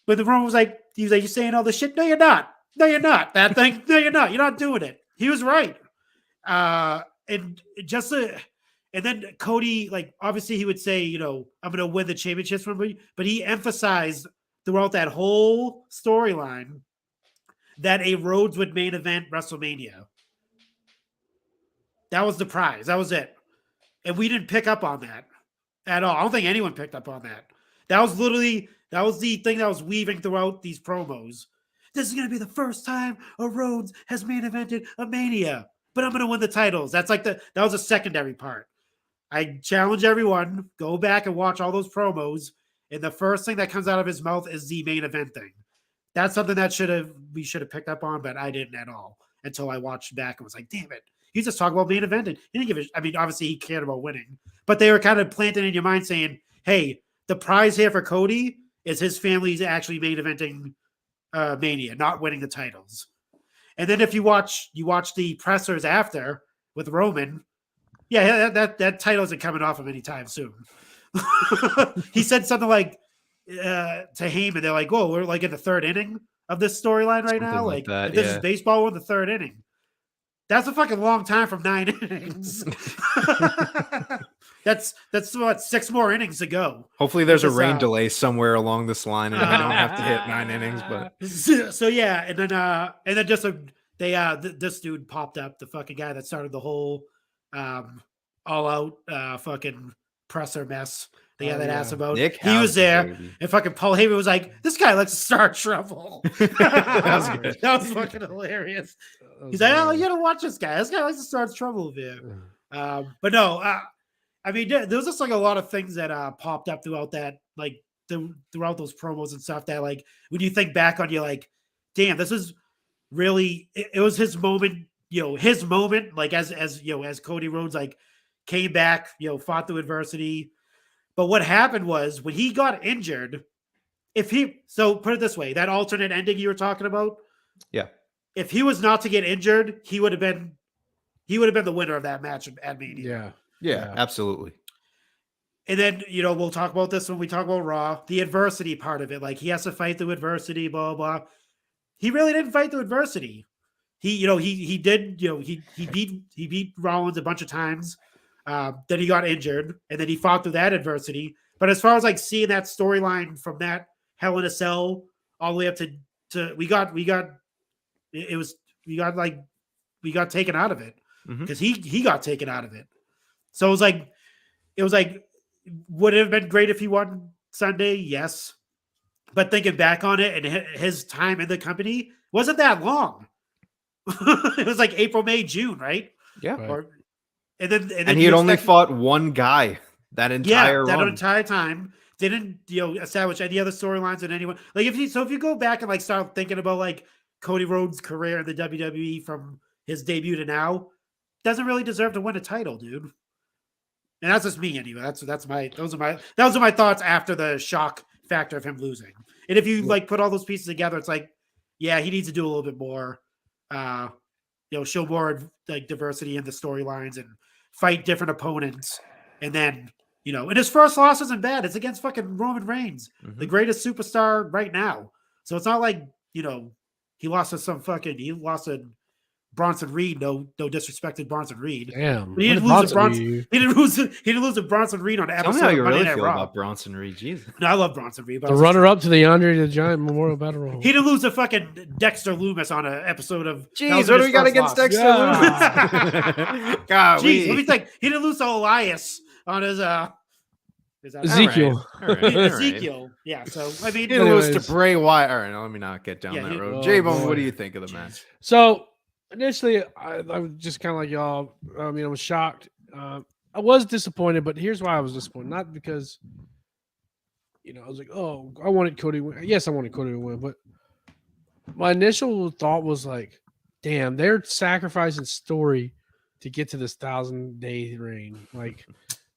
But the Roman was like, you're saying all this shit? No, you're not. No, you're not. That thing? No, you're not. You're not doing it. He was right. And then Cody, like, obviously he would say, I'm going to win the championships from me, but he emphasized throughout that whole storyline that a Rhodes would main event WrestleMania. That was the prize. That was it. And we didn't pick up on that at all. I don't think anyone picked up on that. That was the thing that was weaving throughout these promos. This is going to be the first time a Rhodes has main evented a Mania, but I'm going to win the titles. That's like that was a secondary part. I challenge everyone, go back and watch all those promos, and the first thing that comes out of his mouth is the main event thing. That's something that we should have picked up on, but I didn't at all until I watched back and was like, damn it. He's just talking about main evented. He didn't give a, I mean, obviously he cared about winning, but they were kind of planting in your mind saying, hey, the prize here for Cody is his family's actually main eventing Mania, not winning the titles. And then if you watch the pressers after with Roman, yeah, that title isn't coming off him anytime soon. He said something like to Heyman, they're like, "Whoa, we're like in the third inning of this storyline right now. Like that, if this is baseball, we're in the third inning. That's a fucking long time from 9 innings. That's what 6 more innings to go. Hopefully, there's a rain delay somewhere along this line, and we don't have to hit 9 innings. But so yeah, and then just this dude popped up, the fucking guy that started the whole all out fucking presser mess. The guy that asked about Nick he was there, baby. and fucking Paul Heyman was like, "This guy likes to start trouble." That was good. That was fucking hilarious. He's like, "Oh, you gotta watch this guy. This guy likes to start trouble here." But no, I mean, there was just like a lot of things that popped up throughout that, like throughout those promos and stuff. That like when you think back on, you're like, "Damn, this is really." It was his moment. His moment. Like as Cody Rhodes like came back, fought through adversity. But what happened was when he got injured, so put it this way, that alternate ending you were talking about, yeah, if he was not to get injured, he would have been the winner of that match at Mania. Yeah, absolutely. And then, we'll talk about this when we talk about Raw, the adversity part of it. Like he has to fight through adversity, blah, blah, blah. He really didn't fight through adversity. He beat Rollins a bunch of times. Then he got injured, and then he fought through that adversity. But as far as like seeing that storyline from that Hell in a Cell all the way up to we got taken out of it because he got taken out of it. So it was like, would it have been great if he won Sunday? Yes. But thinking back on it, and his time in the company wasn't that long. It was like April, May, June, right? Yeah. Right. And he had only fought one guy that entire that run. entire time. Didn't establish any other storylines in anyone. Like if you go back and like start thinking about like Cody Rhodes' career in the WWE from his debut to now, doesn't really deserve to win a title, dude. And that's just me anyway. Those are my thoughts after the shock factor of him losing. And if you like put all those pieces together, it's like, yeah, he needs to do a little bit more. Show more like diversity in the storylines and fight different opponents. And then, and his first loss isn't bad. It's against fucking Roman Reigns, the greatest superstar right now. So it's not like, he lost to Bronson Reed. No disrespect to Bronson Reed. Damn. He didn't lose to Bronson Reed on the episode. Tell me how you of Monday really Night feel Raw. about Bronson Reed. Jesus. No, I love Bronson Reed. But The runner-up to the Andre the Giant Memorial Battle Royal. he didn't lose to fucking Dexter Loomis on an episode of. Jeez, what do we got against Dexter Loomis? God, Jeez, let me think. He didn't lose to Elias on his Ezekiel. All right. Ezekiel. Yeah. So I mean, He didn't lose to Bray Wyatt. All right, now let me not get down that road. J-Bone, what do you think of the match? So initially, I was just kind of like y'all. I was shocked. I was disappointed, but here's why I was disappointed. Not because, I was like, oh, I wanted Cody to win. Yes, I wanted Cody to win, but my initial thought was like, damn, they're sacrificing story to get to this 1,000-day reign. Like,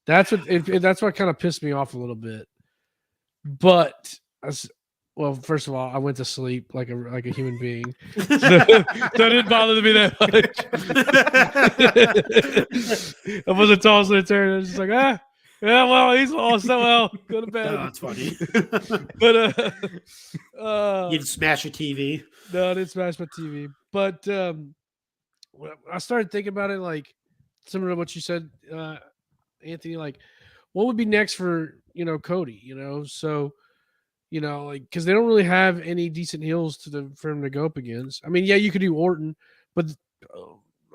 that's what kind of pissed me off a little bit. But well, first of all, I went to sleep like a human being, so it didn't bother me that much. I wasn't tossing and turning. I was just like, yeah, well, he's lost. So well, go to bed. Oh, that's funny. But you smash your TV. No, I didn't smash my TV. But when I started thinking about it, like similar to what you said, Anthony, like what would be next for Cody? So. Like because they don't really have any decent heels for him to go up against. I mean, yeah, you could do Orton, but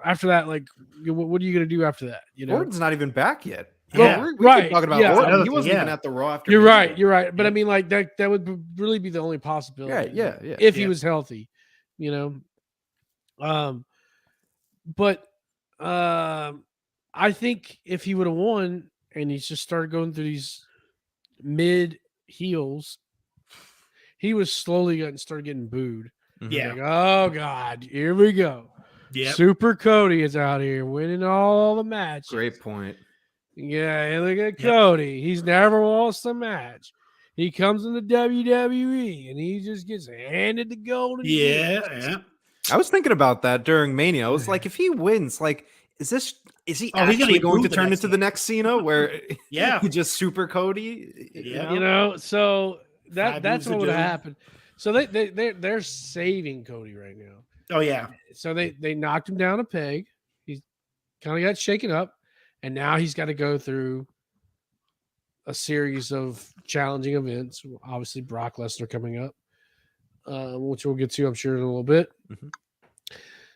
after that, like, what are you going to do after that? Orton's not even back yet. Well, we're talking about Orton. He wasn't yeah. even at the Raw after. You're right. But I mean, like that would really be the only possibility. Yeah. If he was healthy, But I think if he would have won and he's just started going through these mid heels, he was slowly started getting booed. Yeah. Like, oh God, here we go. Yeah. Super Cody is out here winning all the matches. Great point. Yeah, look at Cody. He's never lost a match. He comes in the WWE and he just gets handed the golden. Yeah. I was thinking about that during Mania. I was like, if he wins, like, is he actually going to turn into the next Cena where he just Super Cody? Yeah. So that's what would have happened. So they're saving Cody right now. Oh yeah. So they knocked him down a peg. He kind of got shaken up, and now he's got to go through a series of challenging events. Obviously, Brock Lesnar coming up, which we'll get to, I'm sure, in a little bit. Mm-hmm.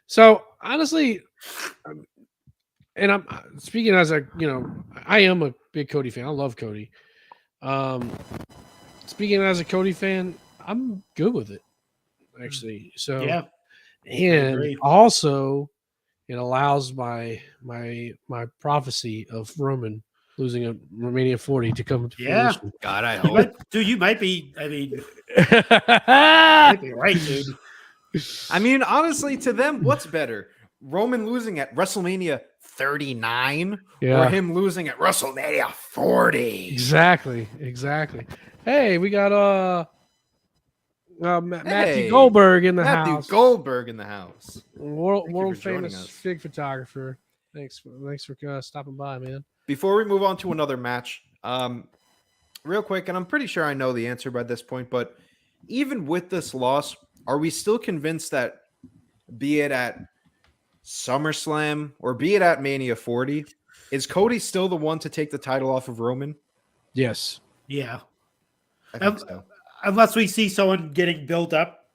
So honestly, and I'm speaking as I am a big Cody fan. I love Cody. Speaking as a Cody fan, I'm good with it, actually. So yeah, and also it allows my prophecy of Roman losing a Mania 40 to come to fruition. God, I hope. Dude, you might be. I mean, might be right, dude. I mean, honestly, to them, what's better? Roman losing at WrestleMania 39 or him losing at WrestleMania 40? Exactly. Hey, we got Matthew Goldberg in the house. Matthew Goldberg in the house. World famous fig photographer. Thanks for stopping by, man. Before we move on to another match, real quick, and I'm pretty sure I know the answer by this point, but even with this loss, are we still convinced that, be it at SummerSlam or be it at Mania 40, is Cody still the one to take the title off of Roman? Yes. Yeah. I think so. Unless we see someone getting built up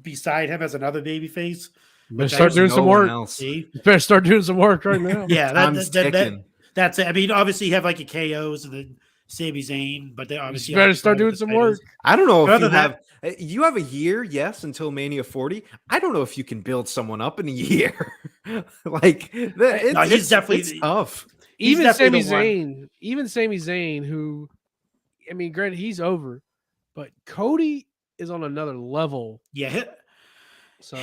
beside him as another babyface. Better start doing some work. Better start doing some work right now. Yeah, that's it. I mean, obviously you have like your KOs and then Sami Zayn, but they obviously You better start doing some work. I don't know if Other you than have you have a year, yes, until Mania 40. I don't know if you can build someone up in a year. Like he's definitely it's tough. He's Even Sami definitely Zayn, who, I mean, granted, he's over, but Cody is on another level. Yeah, So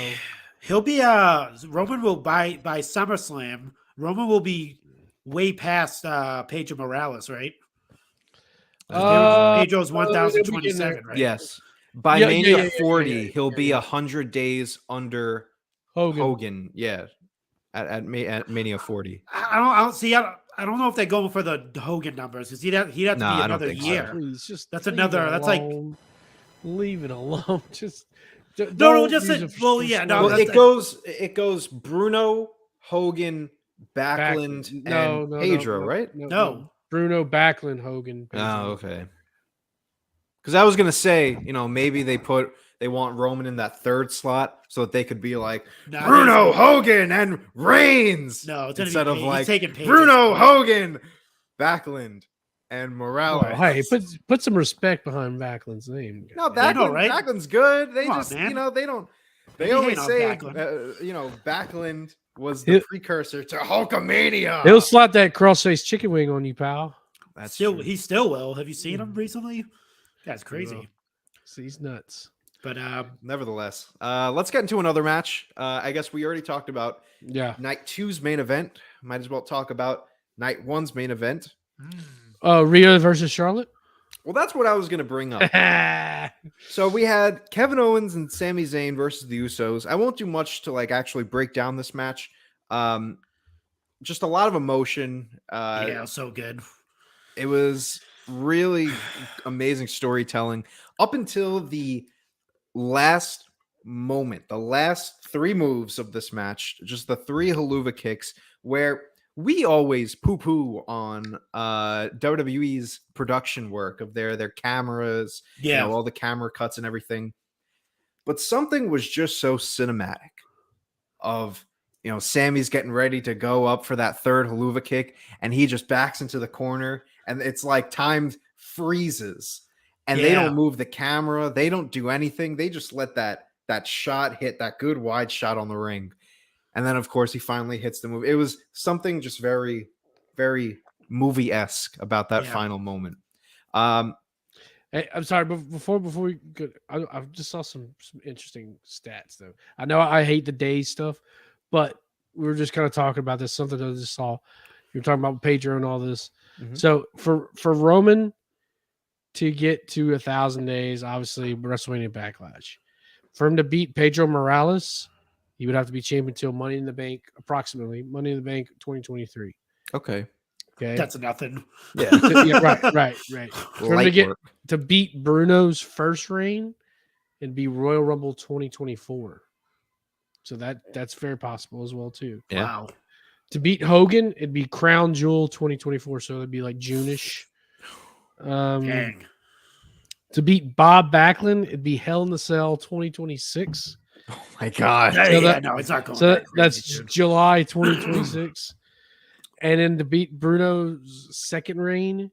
he'll be Roman will by SummerSlam. Roman will be way past Pedro Morales, right? Pedro's 1027, right? Yes. By Yeah, Mania yeah, 40, he'll be 100 days under Hogan. Yeah. At Mania 40. I don't know if they're going for the Hogan numbers because he'd have to be another year. So. Please, just that's leave another. it That's alone. Leave it alone. Just no, just well, yeah, no. Well, it goes Bruno, Hogan, Backlund, and Pedro, right? No. Bruno, Backlund, Hogan. Pedro. Oh, okay. Because I was gonna say, maybe they want Roman in that third slot so that they could be like Bruno, Hogan, and Reigns. No, it's instead of like taking Bruno, Hogan, Backlund, and Morales. Oh, hey, put some respect behind Backlund's name. No, Backlund's good. They Come just, on, they don't. They You always hate on say, Backlund. Backlund was the precursor to Hulkamania. He'll slap that crossface chicken wing on you, pal. That's he still will. Have you seen him recently? That's crazy. He's nuts. But nevertheless, let's get into another match. I guess we already talked about night 2's main event. Might as well talk about night 1's main event. Rhea versus Charlotte. Well, that's what I was going to bring up. So we had Kevin Owens and Sami Zayn versus the Usos. I won't do much to actually break down this match. Just a lot of emotion. Yeah, so good. It was really amazing storytelling up until the last moment, the last 3 moves of this match, just the 3 haluva kicks, where we always poo-poo on WWE's production work of their cameras, all the camera cuts and everything. But something was just so cinematic of, Sammy's getting ready to go up for that 3rd haluva kick, and he just backs into the corner, and it's like time freezes, and they don't move the camera. They don't do anything. They just let that shot hit, that good wide shot on the ring. And then, of course, he finally hits the move. It was something just very, very movie-esque about that final moment. Hey, I'm sorry, but before we go, I just saw some interesting stats, though. I know I hate the days stuff, but we were just kind of talking about this. Something I just saw. You're talking about Pedro and all this. Mm-hmm. So for Roman to get to 1,000 days, obviously WrestleMania Backlash. For him to beat Pedro Morales, he would have to be champion until Money in the Bank, approximately Money in the Bank 2023. Okay. That's nothing. Yeah. Right. For him to beat Bruno's first reign, it'd be Royal Rumble 2024. So that's very possible as well too. Yeah. Wow. To beat Hogan, it'd be Crown Jewel 2024. So it'd be like June-ish. Dang. To beat Bob Backlund, it'd be Hell in the Cell 2026. Oh my God. No, it's not going. So that that's crazy, July 2026. And then to beat Bruno's second reign,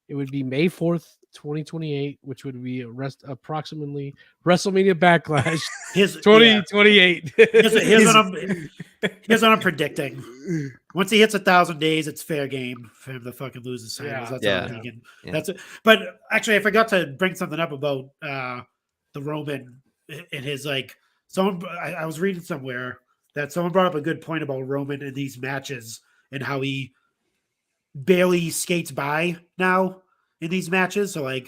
it would be May 4th, 2028, which would be approximately WrestleMania Backlash 2028. Here's what I'm predicting. Once he hits 1,000 days, it's fair game for him to fucking lose his titles. That's all I'm thinking. Yeah. That's it. But actually, I forgot to bring something up about the Roman and his I was reading somewhere that someone brought up a good point about Roman in these matches and how he barely skates by now in these matches. So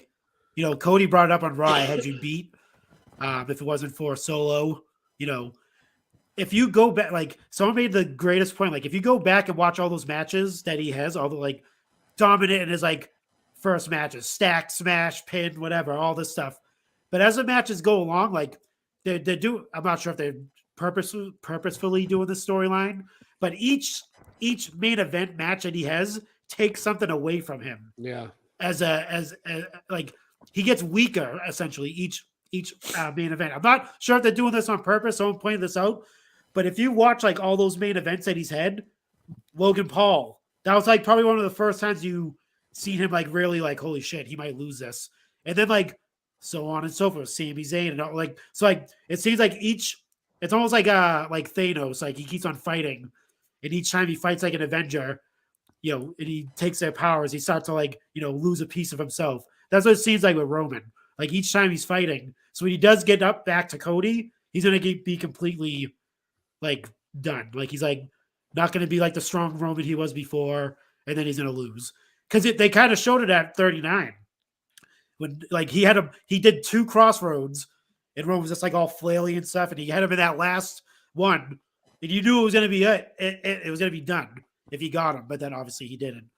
Cody brought it up on Raw. I had you beat if it wasn't for Solo. If you go back, someone made the greatest point. If you go back and watch all those matches that he has, all the dominant in his first matches, stack, smash, pin, whatever, all this stuff. But as the matches go along, they do. I'm not sure if they're purposefully doing this storyline, but each main event match that he has takes something away from him. Yeah. As he gets weaker essentially each main event. I'm not sure if they're doing this on purpose. Someone pointed this out, but if you watch all those main events that he's had, Logan Paul, that was probably one of the first times you seen him like really like, holy shit, he might lose this. And then like so on and so forth, Sami Zayn and all, like, so like it seems like it's almost like Thanos, like he keeps on fighting, and each time he fights like an Avenger, you know, and he takes their powers, he starts to like, you know, lose a piece of himself. That's what it seems like with Roman. Like each time he's fighting, so when he does get up back to Cody, he's gonna be completely like done. Like he's like not gonna be like the strong Roman he was before, and then he's gonna lose because they kind of showed it at 39 when like he did 2 crossroads, and Roman was just like all flaily and stuff, and he had him in that last one, and you knew it was gonna be it was gonna be done if he got him, but then obviously he didn't.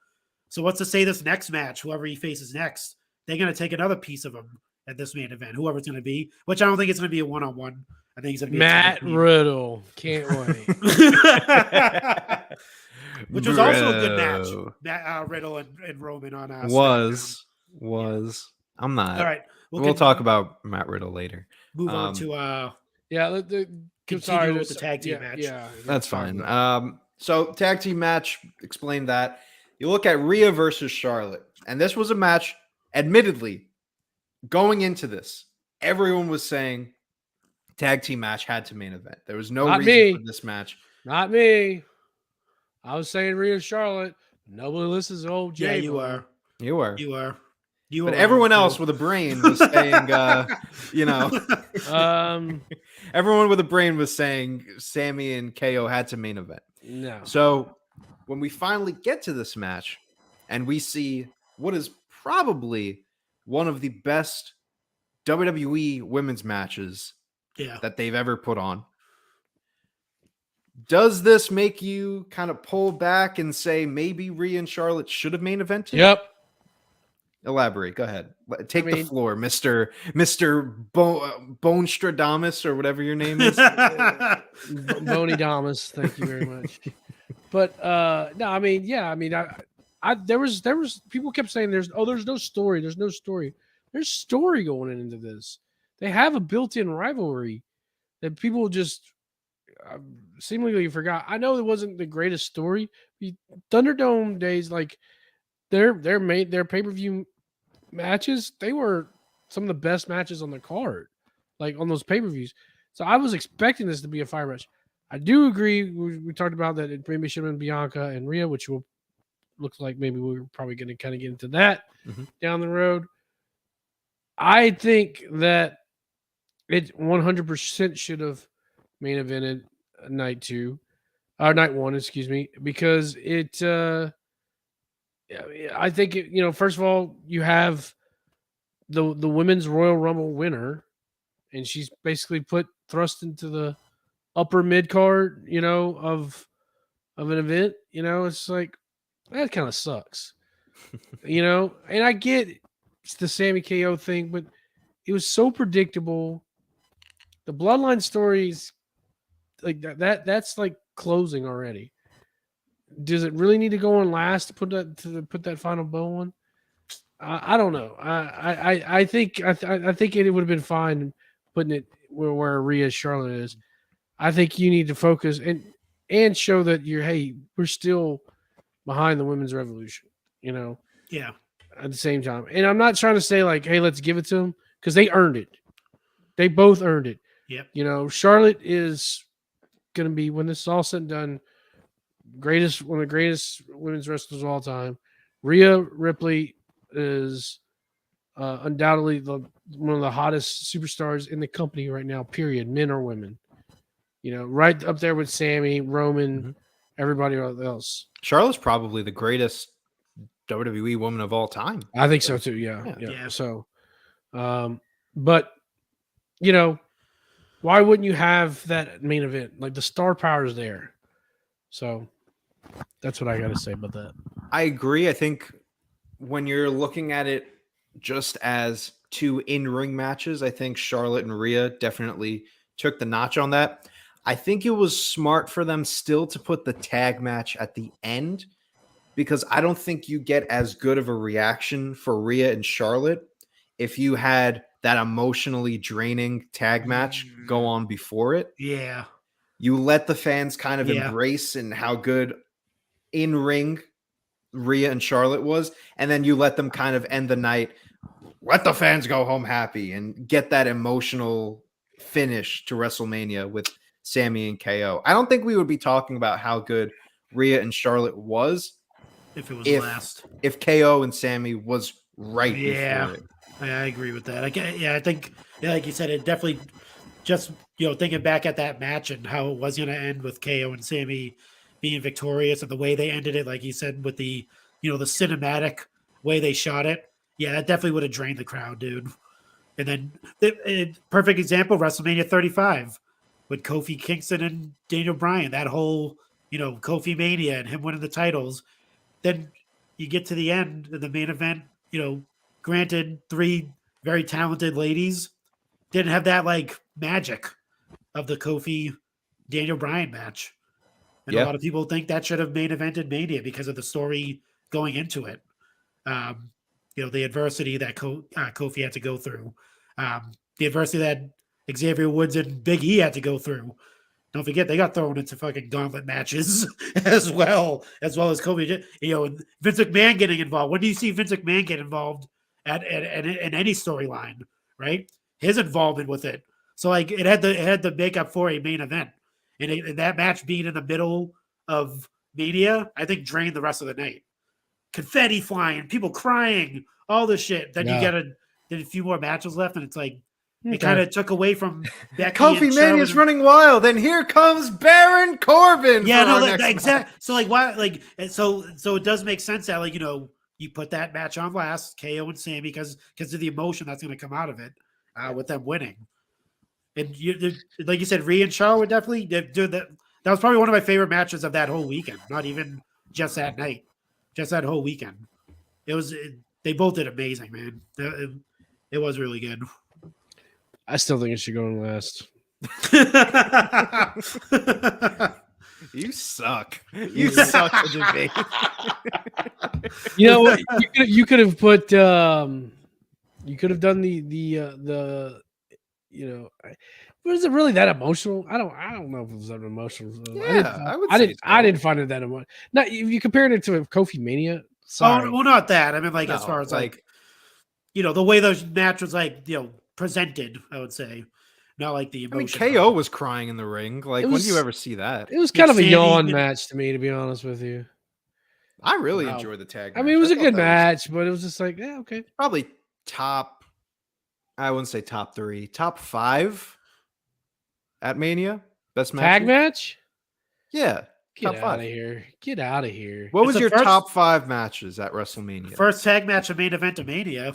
So what's to say this next match, whoever he faces next, they're gonna take another piece of him at this main event, whoever it's going to be, which I don't think it's going to be a one-on-one. I think it's going to be Matt Riddle. Can't wait. Which was also a good match. Matt Riddle and Roman on was. I'm not. All right. We'll talk about Matt Riddle later. Move on to sorry, with the tag team match. Yeah, that's fine. So tag team match, explain that. You look at Rhea versus Charlotte, and this was a match, admittedly, going into this, everyone was saying tag team match had to main event. There was no reason for this match. Not me. I was saying Rhea Charlotte. Nobody listens to old Jay. Yeah, you were. But everyone else with a brain was saying, everyone with a brain was saying Sami and KO had to main event. No. So when we finally get to this match and we see what is probably one of the best WWE women's matches that they've ever put on. Does this make you kind of pull back and say maybe Rhea and Charlotte should have main evented? Yep. Elaborate. Go ahead. Take the floor, Mr. Bone Stradamus or whatever your name is. Boney Damas. Thank you very much. But no, I mean, yeah, I mean, there was people kept saying there's no story. There's story going into this. They have a built-in rivalry that people just seemingly forgot. I know it wasn't the greatest story. Thunderdome days, like their pay-per-view matches, they were some of the best matches on the card, like on those pay-per-views. So I was expecting this to be a fire match. I do agree. We talked about that it maybe should have been Bianca and Rhea, which will looks like maybe we're probably going to kind of get into that down the road. I think that it 100% should have main evented night 1, excuse me, because it. I think first of all, you have the women's Royal Rumble winner, and she's basically thrust into the upper mid card, of an event. It's like that kind of sucks, and I get it's the Sami KO thing, but it was so predictable. The bloodline stories like that's like closing already. Does it really need to go on last to put that final bow on? I don't know. I think it would have been fine putting it where Rhea Charlotte is. I think you need to focus and show that we're still behind the women's revolution. Yeah. At the same time, and I'm not trying to say like, hey, let's give it to them because they earned it. They both earned it. Yep. Charlotte is going to be, when this is all said and done, one of the greatest women's wrestlers of all time. Rhea Ripley is undoubtedly one of the hottest superstars in the company right now, period, men or women. Right up there with Sami, Roman, everybody else. Charlotte's probably the greatest WWE woman of all time. I think so too. Yeah. So, but why wouldn't you have that main event? Like the star power is there. So that's what I got to say about that. I agree. I think when you're looking at it just as 2 in-ring matches, I think Charlotte and Rhea definitely took the notch on that. I think it was smart for them still to put the tag match at the end, because I don't think you get as good of a reaction for Rhea and Charlotte if you had that emotionally draining tag match go on before it. Yeah. You let the fans kind of embrace and how good in-ring Rhea and Charlotte was, and then you let them kind of end the night, let the fans go home happy, and get that emotional finish to WrestleMania with Sami and KO. I don't think we would be talking about how good Rhea and Charlotte was if it was last. If KO and Sami was right yeah, before it. I agree with that. I think, like you said, it definitely just, thinking back at that match and how it was going to end with KO and Sami being victorious and the way they ended it, like you said, with the, the cinematic way they shot it. Yeah, that definitely would have drained the crowd, dude. And then, perfect example, WrestleMania 35 with Kofi Kingston and Daniel Bryan, that whole, Kofi Mania and him winning the titles. Then you get to the end of the main event, granted, 3 very talented ladies didn't have that like magic of the Kofi Daniel Bryan match. And a lot of people think that should have main evented Mania because of the story going into it. The adversity that Kofi had to go through, the adversity that Xavier Woods and Big E had to go through. Don't forget, they got thrown into fucking gauntlet matches as well as Kofi. And Vince McMahon getting involved. When do you see Vince McMahon get involved in any storyline, right? His involvement with it. So like it had to make up for a main event, and that match being in the middle of Mania, I think drained the rest of the night. Confetti flying, people crying, all this shit. Then you got a few more matches left, and it's like it kind of took away from Becky. Kofi Mania's running wild, and here comes Baron Corbin. Yeah, no, exactly. So like, why? Like, so it does make sense that like you put that match on last, KO and Sami, because of the emotion that's going to come out of it with them winning. And like you said, Rhea and Charlotte definitely did that. That was probably one of my favorite matches of that whole weekend. Not even just that night, just that whole weekend. They both did amazing, man. It was really good. I still think it should go on last. You suck. You suck at debate. You know what? You could have put. You could have done the. Was it really that emotional? I don't know if it was that emotional. Yeah, I didn't find it that emotional. Now, if you compared it to a Kofi Mania. Sorry. Oh, well, not that. I mean, like as far as like the way those matches presented, I would say, not like the emotion. I mean, KO was crying in the ring. Like, when do you ever see that? It was kind of a yawn match to me, to be honest with you. I really enjoyed the tag match. I mean, it was a good match, but it was just like, yeah, okay. Probably top, I wouldn't say top 3, top 5 at Mania. Best match. Tag match? Yeah. Get out of here. Get out of here. What was your top 5 matches at WrestleMania? First tag match of main event of Mania.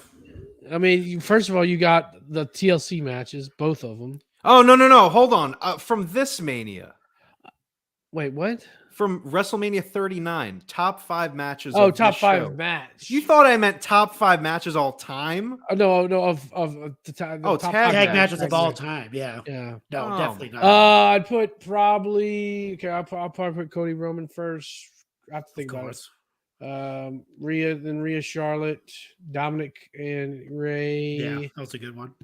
I mean, first of all, you got the TLC matches, both of them. Oh, no. Hold on. From this Mania. Wait, what? From WrestleMania 39, top 5 matches. Oh, top 5 match. You thought I meant top 5 matches all time? No, of the time. Oh, top tag matches of all time. Yeah. Yeah. No, definitely not. I'd put probably. Okay, I'll probably put Cody Roman first. I have to think about it. Rhea Charlotte, Dominic and Ray. Yeah, that was a good one.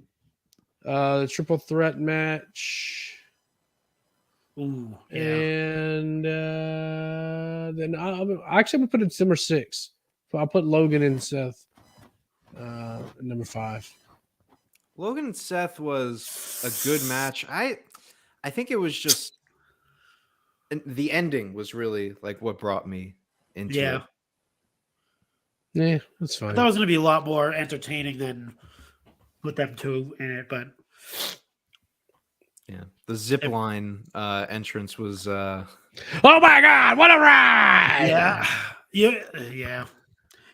The triple threat match. Ooh, yeah. And then I'm gonna put it number 6. So I'll put Logan and Seth number 5. Logan and Seth was a good match. I think it was just the ending was really like what brought me into it. Yeah, that's fine. I thought it was going to be a lot more entertaining than with them two in it, but yeah, the zip line entrance was. Oh my God! What a ride! Yeah.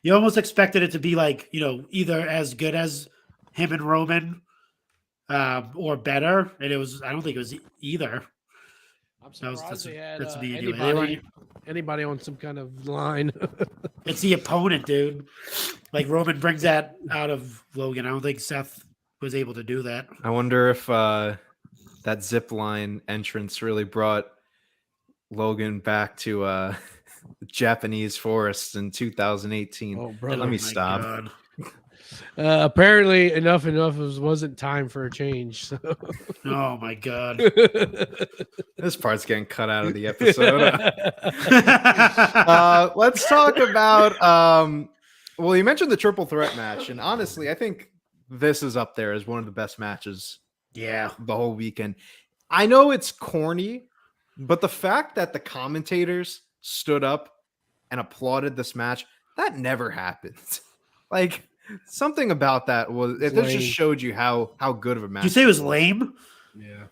You almost expected it to be like either as good as him and Roman, or better, and it was. I don't think it was either. I'm surprised they had anyway. Anybody on some kind of line. It's the opponent, dude. Like Roman brings that out of Logan. I don't think Seth was able to do that. I wonder if that zip line entrance really brought Logan back to the Japanese forest in 2018. Oh, brother. Let me stop. Apparently, enough wasn't time for a change. So. Oh my god. This part's getting cut out of the episode. Let's talk about. Well, you mentioned the triple threat match, and honestly, I think this is up there as one of the best matches. Yeah, the whole weekend. I know it's corny, but the fact that the commentators stood up and applauded this match, that never happens. Like something about that was it just showed you how good of a match. Did you say it was lame? Yeah.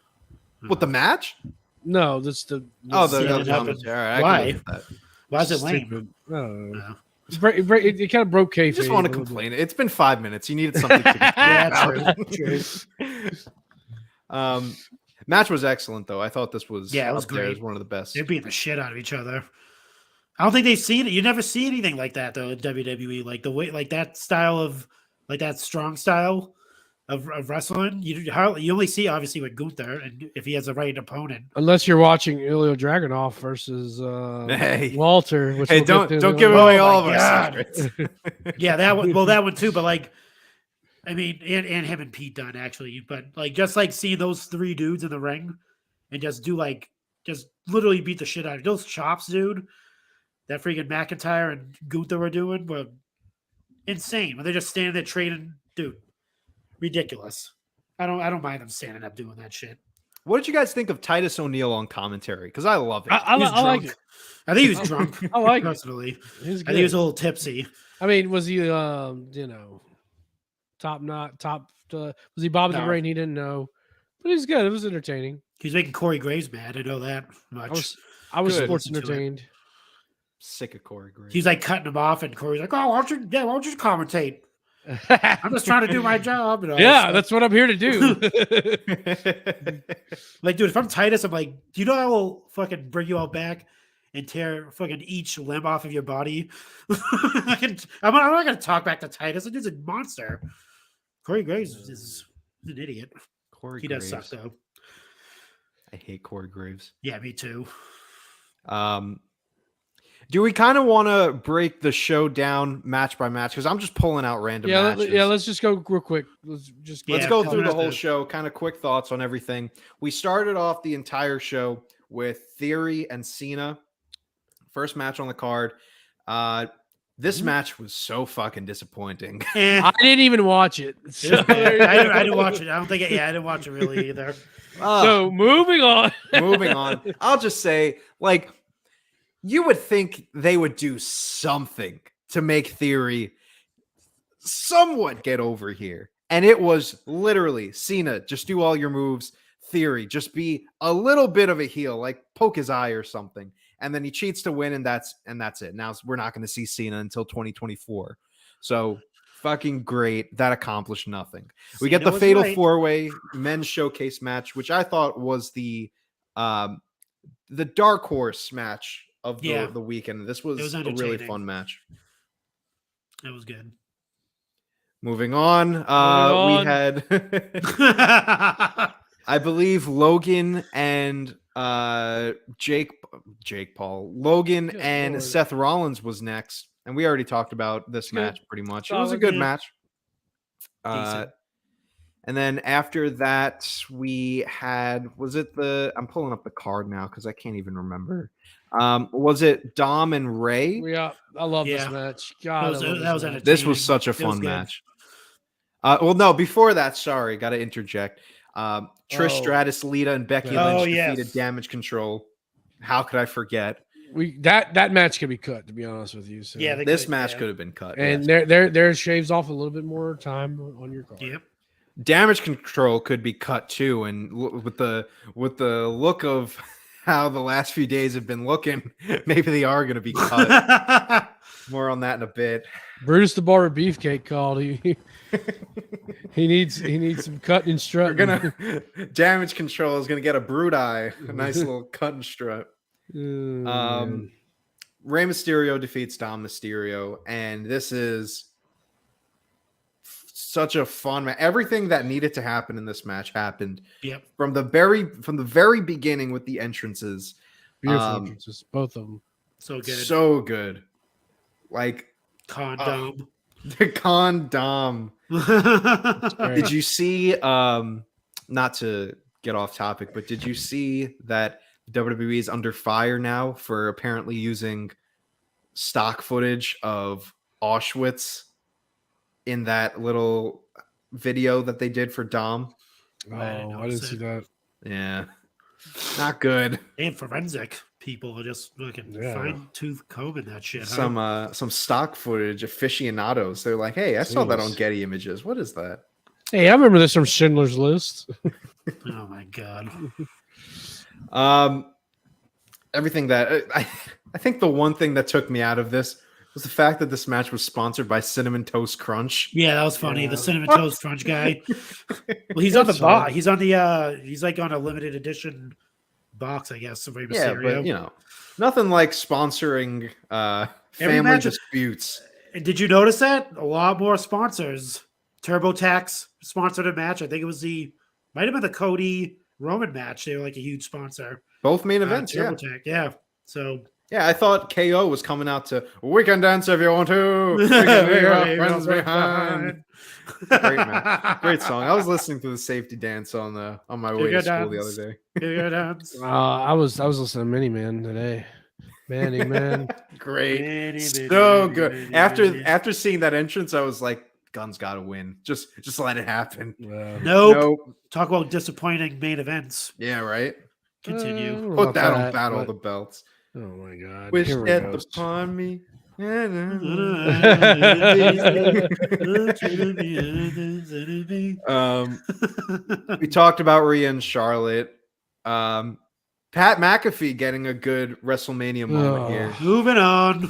What, the match? No, that's the commentary. All right, why? Why is it lame? No. It kind of broke kayfabe. You just want to complain. It's been 5 minutes. You needed something to yeah, true. Match was excellent, though. I thought this was it was great. As one of the best. They're beating the shit out of each other. I don't think they've seen it. You never see anything like that though in WWE. Like the way, like that style of, like that strong style of wrestling. You only see obviously with Gunther, and if he has the right opponent. Unless you're watching Ilya Dragunov versus Walter. Which don't give away all of our secrets. Yeah, that one too. But like, I mean, and him and Pete Dunne actually. But like, just like seeing those three dudes in the ring and just literally beat the shit out of those chops, dude. That freaking McIntyre and Gunther were doing were insane. When they're just standing there trading, dude, ridiculous. I don't mind them standing up doing that shit. What did you guys think of Titus O'Neil on commentary? Because I love it. I like it. I think he was drunk. I like personally. I think he was a little tipsy. I mean, was he top? Was he Bob the Brain? He didn't know, but he's good. It was entertaining. He's making Corey Graves mad. I know that much. I was sports entertained. Sick of Corey Graves. He's like cutting him off, and Corey's like, "Oh, why don't you commentate? I'm just trying to do my job." And that's what I'm here to do. Like, dude, if I'm Titus, I'm like, do you know I will fucking bring you all back and tear fucking each limb off of your body? I'm not gonna talk back to Titus. This dude's a monster. Corey Graves is an idiot. He does suck though. I hate Corey Graves. Yeah, me too. Do we kind of want to break the show down match by match? Because I'm just pulling out random matches. Let's just go real quick. Let's go through the whole show. Kind of quick thoughts on everything. We started off the entire show with Theory and Cena. First match on the card. This match was so fucking disappointing. I didn't even watch it. So. I didn't watch it. I didn't watch it really either. So moving on. I'll just say, like, you would think they would do something to make Theory somewhat get over here. And it was literally Cena, just do all your moves. Theory, just be a little bit of a heel, like poke his eye or something. And then he cheats to win, and that's it. Now we're not going to see Cena until 2024. So fucking great. That accomplished nothing. We get the Fatal 4-Way men's showcase match, which I thought was the dark horse match of the weekend. This was a really fun match. It was good. Moving on. We had I believe Logan and Jake Paul. Logan and Seth Rollins was next. And we already talked about this match pretty much. It was a good match. And then after that, we had, I'm pulling up the card now because I can't even remember. Was it Dom and Ray? Yeah, I love this match. God, this was such a fun match. Well, no, before that, sorry, got to interject. Trish Stratus, Lita, and Becky Lynch defeated Damage Control. How could I forget? That match could be cut, to be honest with you. So. Yeah, this match could have been cut, and there shaves off a little bit more time on your card. Yep. Damage Control could be cut too, and with the look of how the last few days have been looking, maybe they are going to be cut. More on that in a bit. Brutus the Barber Beefcake called. He needs some cut and strut. Damage Control is gonna get a brood eye, a nice little cut and strut. Rey Mysterio defeats Dom Mysterio, and this is such a fun match. Everything that needed to happen in this match happened. Yep. From the very beginning with the entrances. Beautiful entrances, both of them. So good. So good. Like Condom. The condom. Did you see? Not to get off topic, but did you see that WWE is under fire now for apparently using stock footage of Auschwitz in that little video that they did for Dom? Oh, I didn't see that. Yeah, not good. And forensic people are just looking fine tooth combing that shit. Some stock footage aficionados. They're like, hey, I saw that on Getty Images. What is that? Hey, I remember this from Schindler's List. Oh my god. Everything that I think the one thing that took me out of this was the fact that this match was sponsored by Cinnamon Toast Crunch. Yeah, that was funny. The Cinnamon Toast Crunch guy. Well, he's on the box. He's on the he's like on a limited edition box, I guess. Yeah, but you know, nothing like sponsoring family disputes. And did you notice that? A lot more sponsors. TurboTax sponsored a match. I think it was might have been the Cody Roman match. They were like a huge sponsor. Both main events, TurboTax, yeah. So yeah, I thought KO was coming out to "We Can Dance If You Want To." We can leave our friends behind. Great match, great song. I was listening to the safety dance on my way to school the other day. I was listening to Mini Man today. Manny Man, great, so good. After seeing that entrance, I was like, Guns gotta win. Just let it happen. Nope. Talk about disappointing main events. Yeah, right. Continue. Put that on Battle of the Belts. Oh my god. Wish death upon me. We talked about Rhea and Charlotte. Pat McAfee getting a good WrestleMania moment here. Moving on.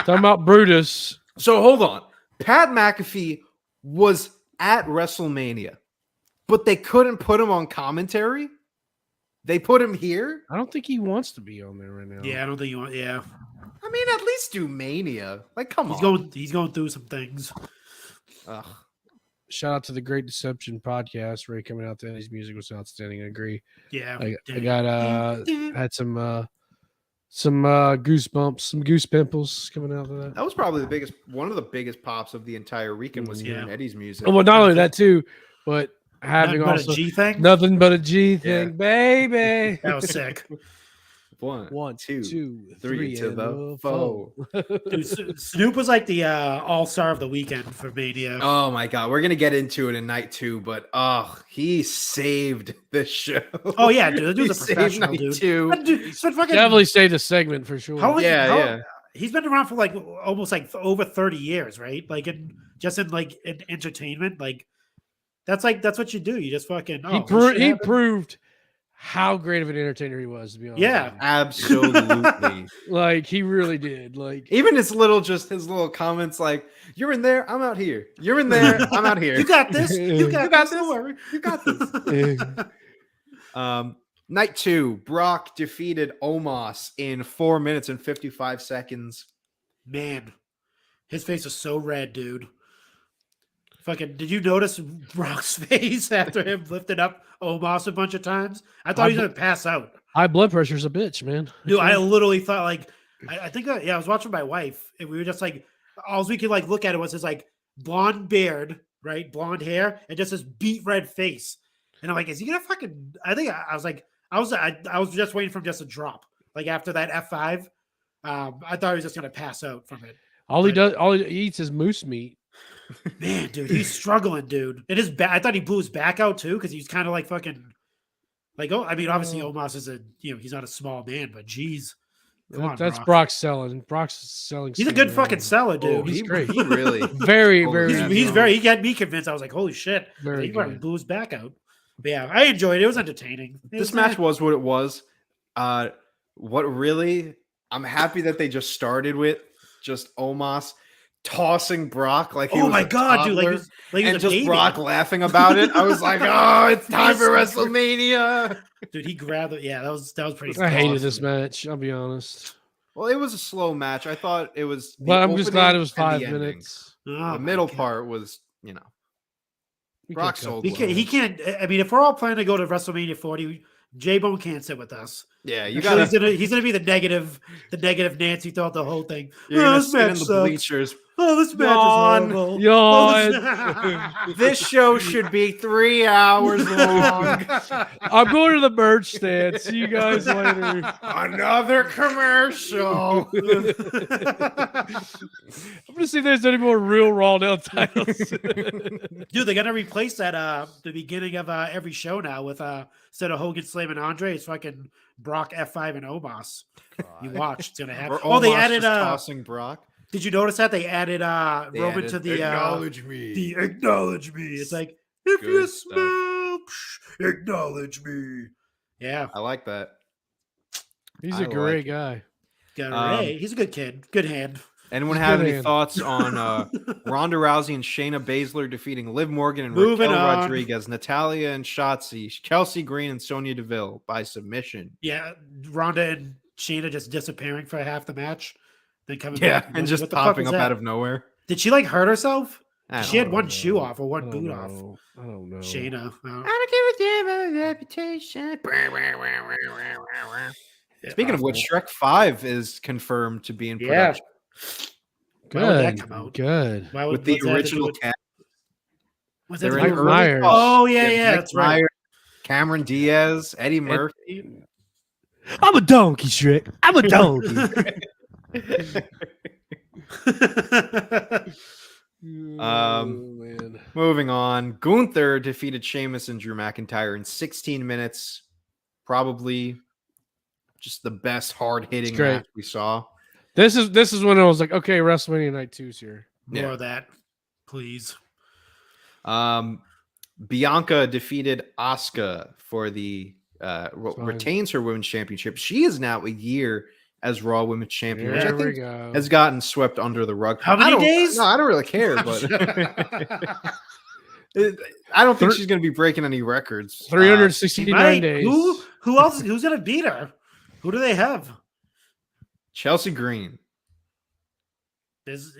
Talking about Brutus. So hold on. Pat McAfee was at WrestleMania, but they couldn't put him on commentary. They put him here. I don't think he wants to be on there right now. Yeah, I don't think he wants. Yeah. I mean, at least do Mania. Like, come on. He's going through some things. Ugh. Shout out to the Great Deception podcast. Ray coming out there. His music was outstanding. I agree. Yeah. I got had some goosebumps, some goose pimples coming out of that. That was probably one of the biggest pops of the entire weekend was hearing Eddie's music. Oh, well, not only that too, but having nothing but a G thing? Nothing but a G thing, baby. That was sick. One, two, three to the foe. Dude, Snoop was like the all-star of the weekend for Mania. Oh my god, we're gonna get into it in night 2, but he saved this show. Oh yeah, dude, that dude's a professional, dude. Definitely saved a segment for sure. He's been around for like almost like over 30 years, right? Like in entertainment, like that's what you do. You just fucking he proved how great of an entertainer he was, to be honest. Yeah, absolutely. Like he really did. Like even his little comments, like "You're in there, I'm out here. You're in there, I'm out here. You got this. You got this. Don't worry. You got this." Night 2, Brock defeated Omos in 4 minutes and 55 seconds. Man, his face was so red, dude. Fucking, did you notice Brock's face after him lifting up Omos a bunch of times? I thought he was gonna pass out. High blood pressure's a bitch, man. Dude, I literally thought like I think I was watching my wife and we were just like all we could like look at it was his like blonde beard, right? Blonde hair, and just his beet red face. And I'm like, is he gonna fucking I was just waiting for him just to drop. Like after that F5. I thought he was just gonna pass out from it. All he eats is moose meat. Man, dude, he's struggling, dude. It is bad. I thought he blew his back out too, because he's kind of like fucking like obviously Omos is he's not a small man, but geez. That's Brock's selling. Brock's selling. He's a good fucking seller, dude. Oh, he's great. He really very. He got me convinced. I was like, holy shit. He probably blew his back out. But yeah, I enjoyed it. It was entertaining. This match was what it was. What really I'm happy that they just started with just Omos tossing Brock like he was my god, dude, like and just Brock laughing about it. I was like, oh, it's time for WrestleMania. Dude, he grabbed it. Yeah, that was pretty. I hated this match. I'll be honest. Well, it was a slow match. I thought it was. But I'm just glad it was 5 minutes. The middle part was, Brock sold. He can't. I mean, if we're all planning to go to WrestleMania 40, J-Bone can't sit with us. Yeah, you So got he's gonna be the negative Nancy throughout the whole thing. You're gonna this sit in match the sucks. bleachers. Oh, this match Yawn. is horrible. Yawn. This show should be 3 hours long. I'm going to the merch stand. See you guys later. Another commercial. I'm gonna see if there's any more real RAWDOWN titles. Dude, they're gonna replace that the beginning of every show now with instead of Hogan slamming Andre, it's fucking Brock F5 and Omos. You watch, it's gonna happen. Or They Omos added just tossing Brock. Did you notice that they added They Roman added to the acknowledge me. The acknowledge me. It's like if Good you stuff. smell, acknowledge me. Yeah, I like that. He's I a great like guy. Ray. He's a good kid. Good hand. Anyone He's have good any hand. thoughts on Ronda Rousey and Shayna Baszler defeating Liv Morgan and Moving Raquel on. Rodriguez, Natalia and Shotzi, Kelsey Green and Sonya Deville by submission? Yeah, Ronda and Shayna just disappearing for half the match, then coming Yeah, back. and just What the fuck popping was up that? out of nowhere. Did she like hurt herself? I She had don't one know. shoe off or one I don't boot off. know. I don't know. Shayna. I don't give a damn about reputation. Speaking of which, Shrek 5 is confirmed to be in Yeah. production Why would that Good. come out? Good. Why would with the what's that have to do original with- cast. what's that They're to in do with- Mike early Myers. talks. Oh yeah, Mike that's right. Myers, Cameron Diaz, Eddie Murphy. I'm a donkey, Shrek. I'm a donkey. Man. Moving on, Gunther defeated Sheamus and Drew McIntyre in 16 minutes. Probably just the best hard-hitting It's great. match we saw. This is when I was like, okay, WrestleMania Night 2's here. More Yeah. of that, please. Bianca defeated Asuka for the retains her women's championship. She is now a year as Raw Women's Champion, which I There we think go. has gotten swept under the rug. How many days? No, I don't really care, but I don't think she's going to be breaking any records. 369 Right. days. Who else? Who's gonna beat her? Who do they have? Chelsea Green.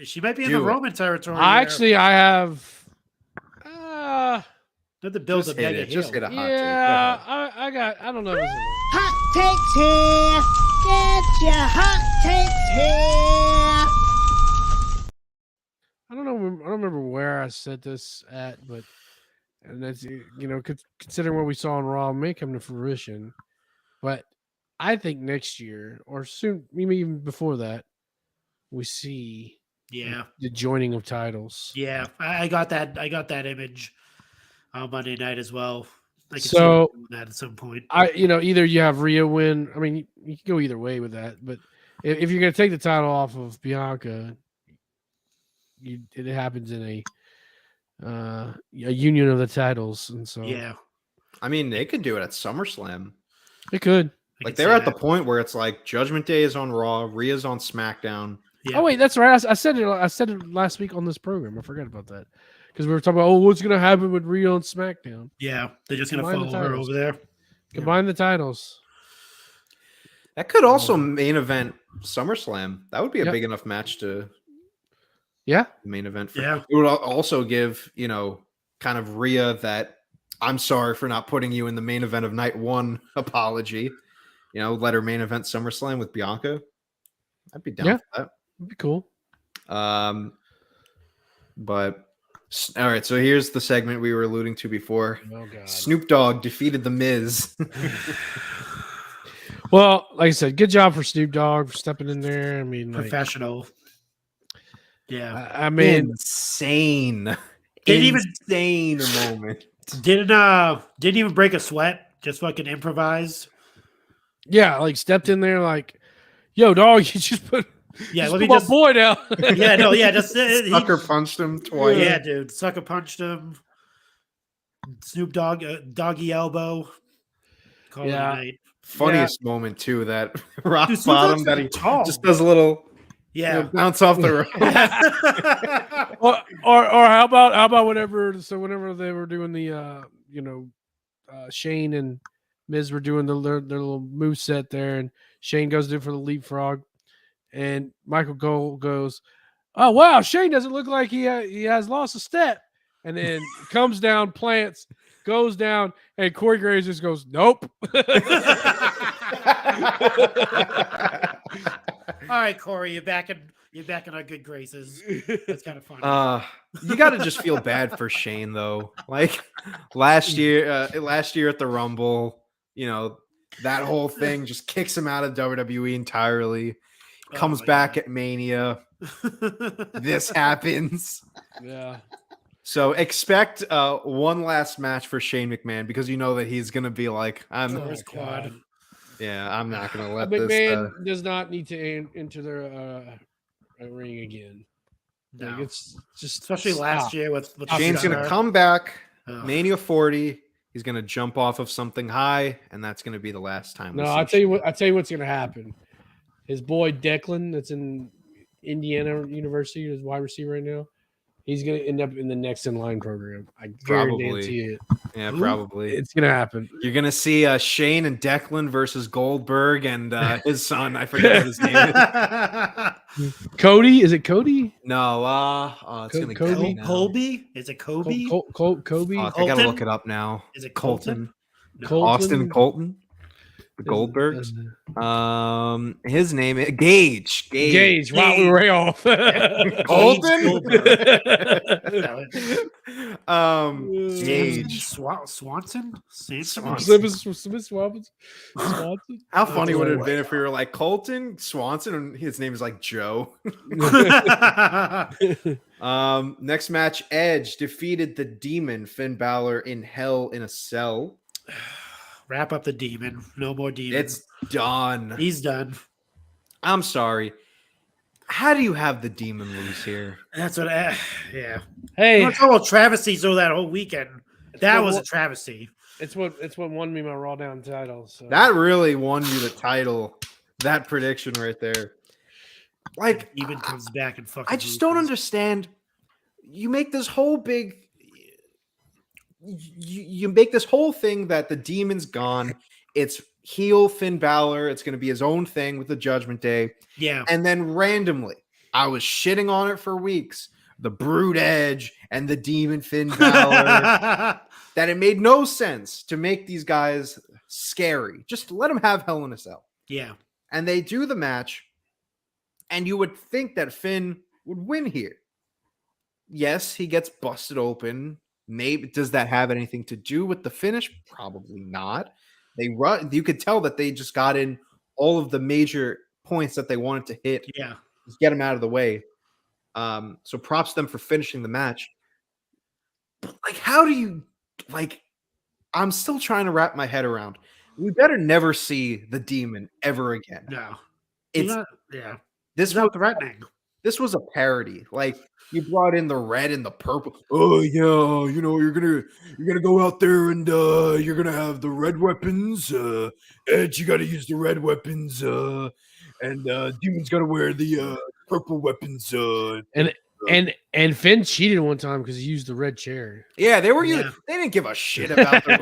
She might be in Do the it. Roman territory. I have. Not the build Just a hit mega it. Just heel. hit a hot Yeah, take. I don't know. Hot takes here. Get your hot takes here. I don't know. I don't remember where I said this at, but and that's considering what we saw in Raw may come to fruition, but I think next year or soon, maybe even before that, we see Yeah, the joining of titles. yeah. I got that. I got that image on Monday night as well. I could see So- them doing that at some point. Either you have Rhea win. I mean, you can go either way with that, but if you're going to take the title off of Bianca, it happens in a union of the titles, and so Yeah, I mean, they could do it at SummerSlam. it could. I Like could they're see at the that. point where it's like Judgment Day is on Raw, Rhea's on SmackDown. Yeah. Oh wait, that's right. I said it. I said it last week on this program. I forgot about that because we were talking about what's going to happen with Rhea on SmackDown. Yeah, they're just gonna Combine the follow her titles. over there. Combine the titles. That could also main event SummerSlam. That would be a Yep. big enough match to Yeah, main event. For, Yeah. It would also give, kind of Rhea that I'm sorry for not putting you in the main event of night one apology. Let her main event SummerSlam with Bianca. I'd be down Yeah. for that. it'd be cool. But all right, so here's the segment we were alluding to before. Oh god. Snoop Dogg defeated The Miz. Well, like I said, good job for Snoop Dogg for stepping in there. I mean, Professional. Yeah. I mean, Insane. Didn't even- Insane moment. Didn't even break a sweat. Just fucking improvise. yeah, like stepped in there, like, yo, dog, you just put, Yeah, just let me put my just. boy down. Yeah, no, yeah, just he- Sucker punched him twice. Yeah, dude, sucker punched him. Snoop Dogg, doggy elbow. Call it a Yeah. night. Funniest moment too, that rock Dude, Snoop bottom Dogg's that he tall. just does a little Yeah. bounce off the rope. or how about whenever they were doing the Shane and Miz were doing their little move set there, and Shane goes to do for the leapfrog, and Michael Cole goes, "Oh wow, Shane doesn't look like he has lost a step," and then comes down, plants, goes down, and Corey Graves just goes, "Nope." All right, Corey, you're back in our good graces. That's kind of funny. You got to just feel bad for Shane though. Like last year at the Rumble, that whole thing just kicks him out of WWE entirely. Comes back at Mania. This happens. Yeah. So expect one last match for Shane McMahon because you know that he's gonna be like, I'm not gonna let McMahon does not need to enter the ring again. No. Like, it's just especially last year with Shane's gonna come back Mania 40. He's gonna jump off of something high, and that's gonna be the last time. No, I'll tell you what's gonna happen. His boy Declan, that's in Indiana University, is wide receiver right now. He's gonna end up in the next in line program. I guarantee it. Yeah, probably. It's gonna happen. You're gonna see Shane and Declan versus Goldberg and his son. I forget what his name is. Cody? Is it Cody? No, it's gonna Cody. Colby? Is it Kobe? Kobe? I gotta look it up now. Is it Colton? Colton? Austin Colton. The Goldbergs. His name is Gage. Gage. Wow, we were way off. Colton. Gage. Swanson. Swanson. How funny would it have been if we were like Colton Swanson and his name is like Joe? Next match, Edge defeated the Demon Finn Balor in Hell in a Cell. Wrap up the Demon. No more Demon. It's done. He's done. I'm sorry. How do you have the Demon lose here? That's what. Yeah. Hey, it's a little travesty. So that whole weekend, that was a travesty. It's what won me my RAWDOWN title. So. That really won you the title. That prediction right there. Like, Demon comes back and fucking. I just don't understand. You make this whole big. You make this whole thing that the Demon's gone. It's heel Finn Balor. It's going to be his own thing with the Judgment Day. Yeah. And then randomly, I was shitting on it for weeks. The Brood Edge and the Demon Finn Balor. That it made no sense to make these guys scary. Just let them have Hell in a Cell. Yeah. And they do the match. And you would think that Finn would win here. Yes, he gets busted open. Maybe does that have anything to do with the finish? Probably not. They run. You could tell that they just got in all of the major points that they wanted to hit. Yeah, just get them out of the way. So props to them for finishing the match. But like, how do you like? I'm still trying to wrap my head around. We better never see the Demon ever again. No, it's not, yeah. This was threatening. This was a parody. Like, you brought in the red and the purple. Oh yeah, you're gonna go out there and you're gonna have the red weapons. Edge, you gotta use the red weapons. And Demon's gotta wear the purple weapons. And Finn cheated one time because he used the red chair. Yeah, they didn't give a shit about the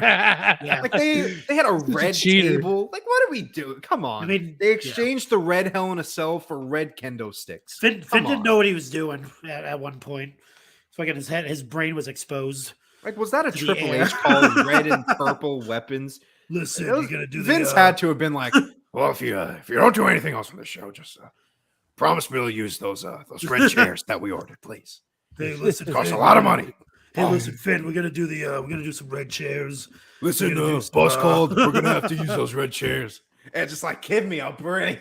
like they had a red table. Like, what do we do? Come on. I mean, they exchanged the red Hell in a Cell for red kendo sticks. Finn didn't know what he was doing at one point. Fucking his brain was exposed. Like, was that a Triple H called red and purple weapons? Listen, you're gonna do Vince had to have been like, well, if you don't do anything else on the show, just promise me you'll use those red chairs that we ordered, please. Hey, listen, it costs a lot of money. Hey, listen, Finn, we're gonna do some red chairs. Listen, boss called. We're gonna have to use those red chairs. And just like, kid me, I'll break.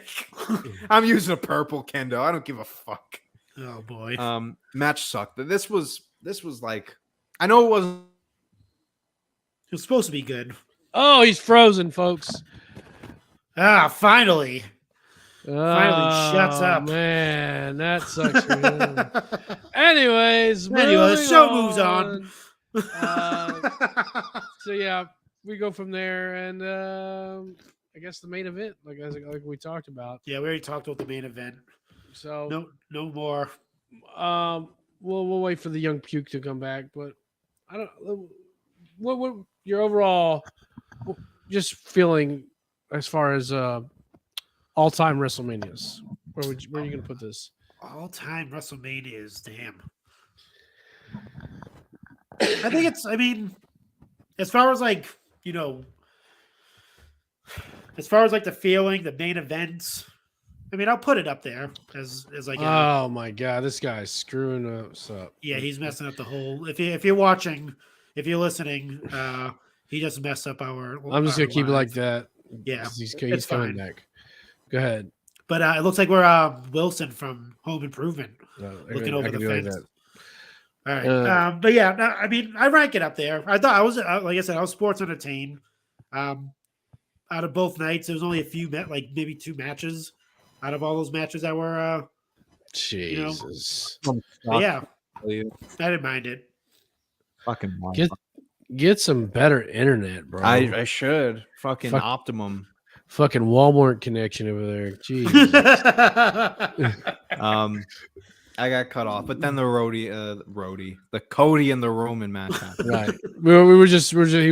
I'm using a purple kendo. I don't give a fuck. Oh boy. Match sucked. This was like, I know it wasn't. It was supposed to be good. Oh, he's frozen, folks. Finally. Finally shuts up. Man, that sucks for him. Anyways, the show moves on. So yeah, we go from there, and I guess the main event, like we talked about. Yeah, we already talked about the main event. So no more. We'll wait for the young puke to come back, but I don't. What your overall just feeling as far as all-time WrestleManias? Where are you going to put this? All-time WrestleManias, damn. I think it's. I mean, as far as like as far as like the feeling, the main events, I mean, I'll put it up there as like Oh my god, this guy's screwing us up. yeah, he's messing up the whole. If you're watching, if you're listening, he just messed up our. I'm just our gonna keep it live. like that. Yeah, he's it's coming fine. back. Go ahead. But it looks like we're Wilson from Home Improvement No, looking I over can the do like fence. that. All right, but yeah, no, I mean, I rank it up there. I thought I was like I said, I was sports entertained. Out of both nights, there was only a few like maybe 2 matches out of all those matches that were Jesus. but yeah, I didn't mind it. Fucking Get some better internet, bro. I should fucking Optimum. Fucking Walmart connection over there. Jeez. I got cut off, but then the the Cody and the Roman match happened. Right. He was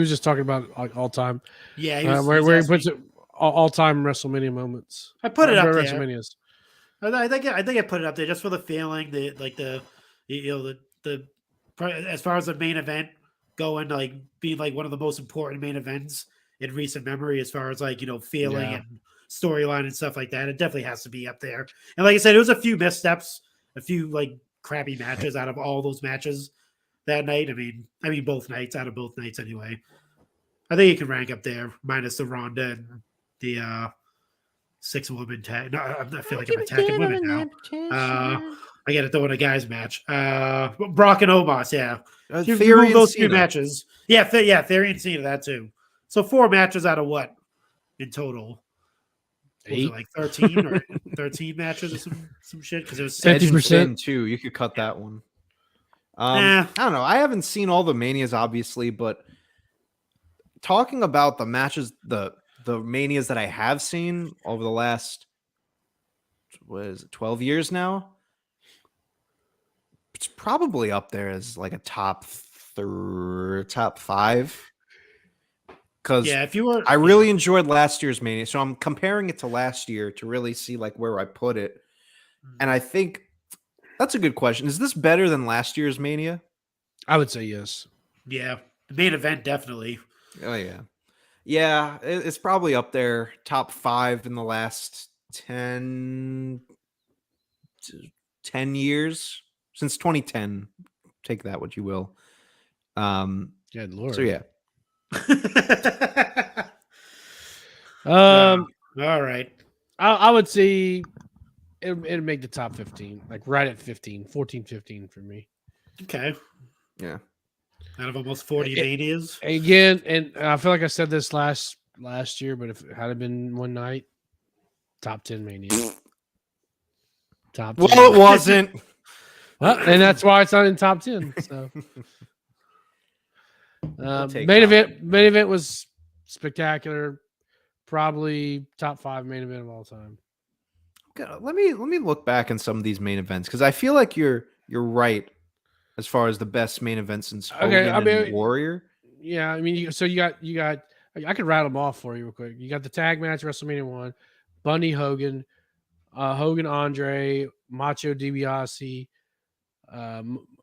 just talking about like all time. Yeah, he was, where he puts it all time WrestleMania moments. I put it up there. WrestleManias. I think I put it up there just for the feeling, the as far as the main event going, like being like one of the most important main events in recent memory, as far as like feeling and storyline and stuff like that. It definitely has to be up there. And like I said, it was a few missteps, a few like crappy matches out of all those matches that night. I mean both nights, out of both nights anyway. I think it can rank up there, minus the Ronda and the 6-woman tag. No, I feel like I'm attacking women now. I got to throw in a guys match. Brock and Omos, yeah. Theory those and 2 matches. Yeah, Theory and Cena, that too. So 4 matches out of what in total? 8, like 13 or 13 matches or some shit? Because it was 50% too. You could cut that one. I don't know. I haven't seen all the Manias, obviously, but talking about the matches, the Manias that I have seen over the last 12 years now, it's probably up there as like a top 5. Because I really enjoyed last year's Mania, so I'm comparing it to last year to really see like where I put it. And I think that's a good question. Is this better than last year's Mania? I would say yes. Yeah, the main event definitely. Oh yeah, it's probably up there, top 5 in the last 10 years since 2010. Take that what you will. Good Lord. So yeah. All right. I would say it'd make the top 15, like right at 14, 15 for me. Okay. Yeah. Out of almost 40 Manias. Again, and I feel like I said this last year, but if it had been one night, top 10 Manias. Top 10. Well, it wasn't. Well, and that's why it's not in top 10. So main event was spectacular. Probably top 5 main event of all time. Let me look back in some of these main events, because I feel like you're right as far as the best main events since Hogan and Warrior. Yeah, I mean, you got. I could rattle them off for you real quick. You got the tag match WrestleMania 1, Bundy Hogan, Hogan Andre, Macho DiBiase,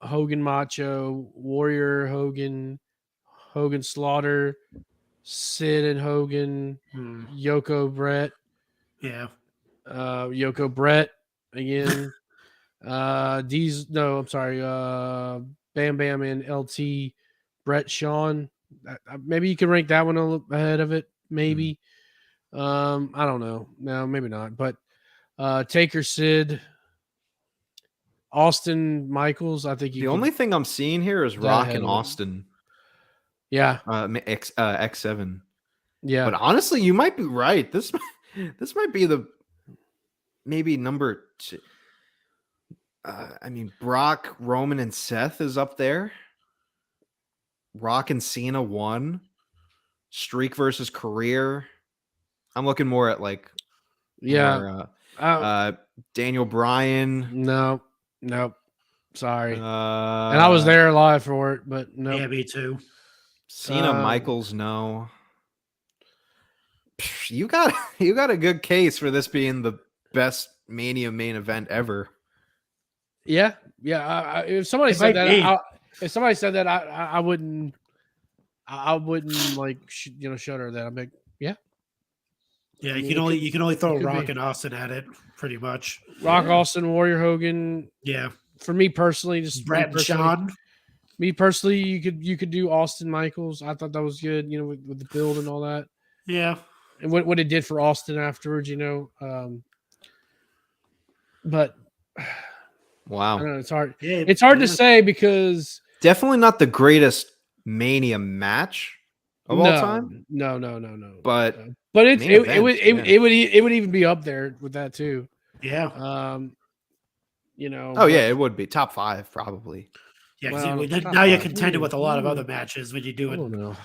Hogan Macho, Warrior Hogan, Hogan Slaughter, Sid and Hogan, Yoko Brett. Yeah. Yoko Brett again. Bam Bam and LT Brett Sean. Maybe you can rank that one a little ahead of it. Maybe. I don't know. No, maybe not. But Taker Sid, Austin Michaels. I think the only thing I'm seeing here is Rock and Austin. Yeah. X7. Yeah. But honestly, you might be right. This might be maybe number 2. I mean, Brock, Roman, and Seth is up there. Rock and Cena 1. Streak versus career. I'm looking more at like, Daniel Bryan. No. Sorry. And I was there live for it, but no. Yeah, me too. Cena Michaels, no. You got a good case for this being the best Mania main event ever. Yeah. If somebody said that, I wouldn't like shudder that. I'm like, yeah, Yeah, I mean, you can only throw it could Rock be. and Austin at it, pretty much. Rock, Austin, Warrior, Hogan. Yeah, For me personally, just Brett and Sean. Me personally, you could do Austin Michaels. I thought that was good, you know, with the build and all that, Yeah, and what it did for Austin afterwards, you know. But I Wow. don't know, it's hard. yeah, It's hard to say because Definitely not the greatest Mania match of all time, No. but But main it event, would yeah. it would even be up there with that too. Yeah, You know. oh yeah, it would be top 5 probably. yeah. 'Cause Well, now top you're five. contending with a lot of other matches when you do I it. don't know.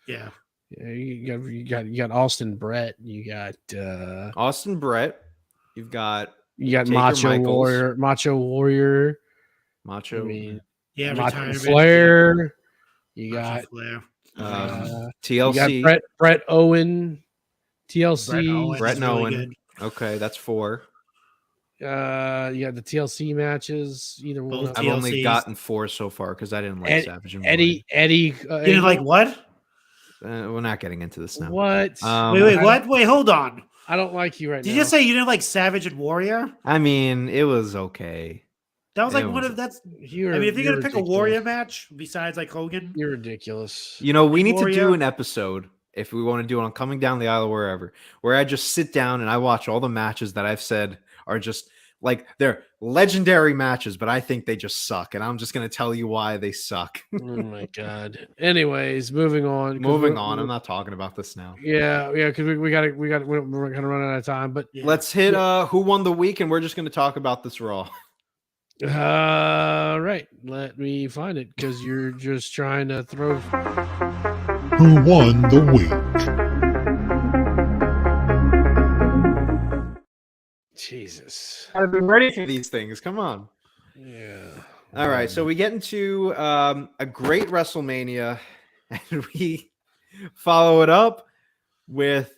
Yeah, Yeah, you got Austin Brett. You got Austin Brett. You've got Taker Macho Michaels. Warrior. Macho. I mean, yeah. Macho Retirement. Flair. You Macho got Flair. TLC. you got Brett Owen. TLC. Brett is and really Owen. good. Okay, that's 4. You got the TLC matches. Either one. Both of I've them. only TLCs. gotten 4 so far because I didn't like Savage and Eddie. You didn't like what? We're not getting into this now. What? Wait, what? Wait, hold on. I don't like you right Did now. you just say you didn't like Savage and Warrior? I mean, it was okay. That was like It one was- of that's. You're, I mean, if you're gonna pick a ridiculous. Warrior match besides like Hogan, You're ridiculous. You know, we need to do Warrior. an episode if we want to do it on Coming Down the Aisle or wherever, where I just sit down and I watch all the matches that I've said are just like they're legendary matches, but I think they just suck, and I'm just gonna tell you why they suck. Oh my god. Anyways, moving on. 'cause Moving we're- on, I'm not talking about this now. Yeah, because we're gonna run out of time. But yeah. Let's hit who won the week, and we're just gonna talk about this Raw. right, let me find it because you're just trying to throw. Who won the week? Jesus. I've been ready for these things. Come on. Yeah. All right, so we get into a great WrestleMania, and we follow it up with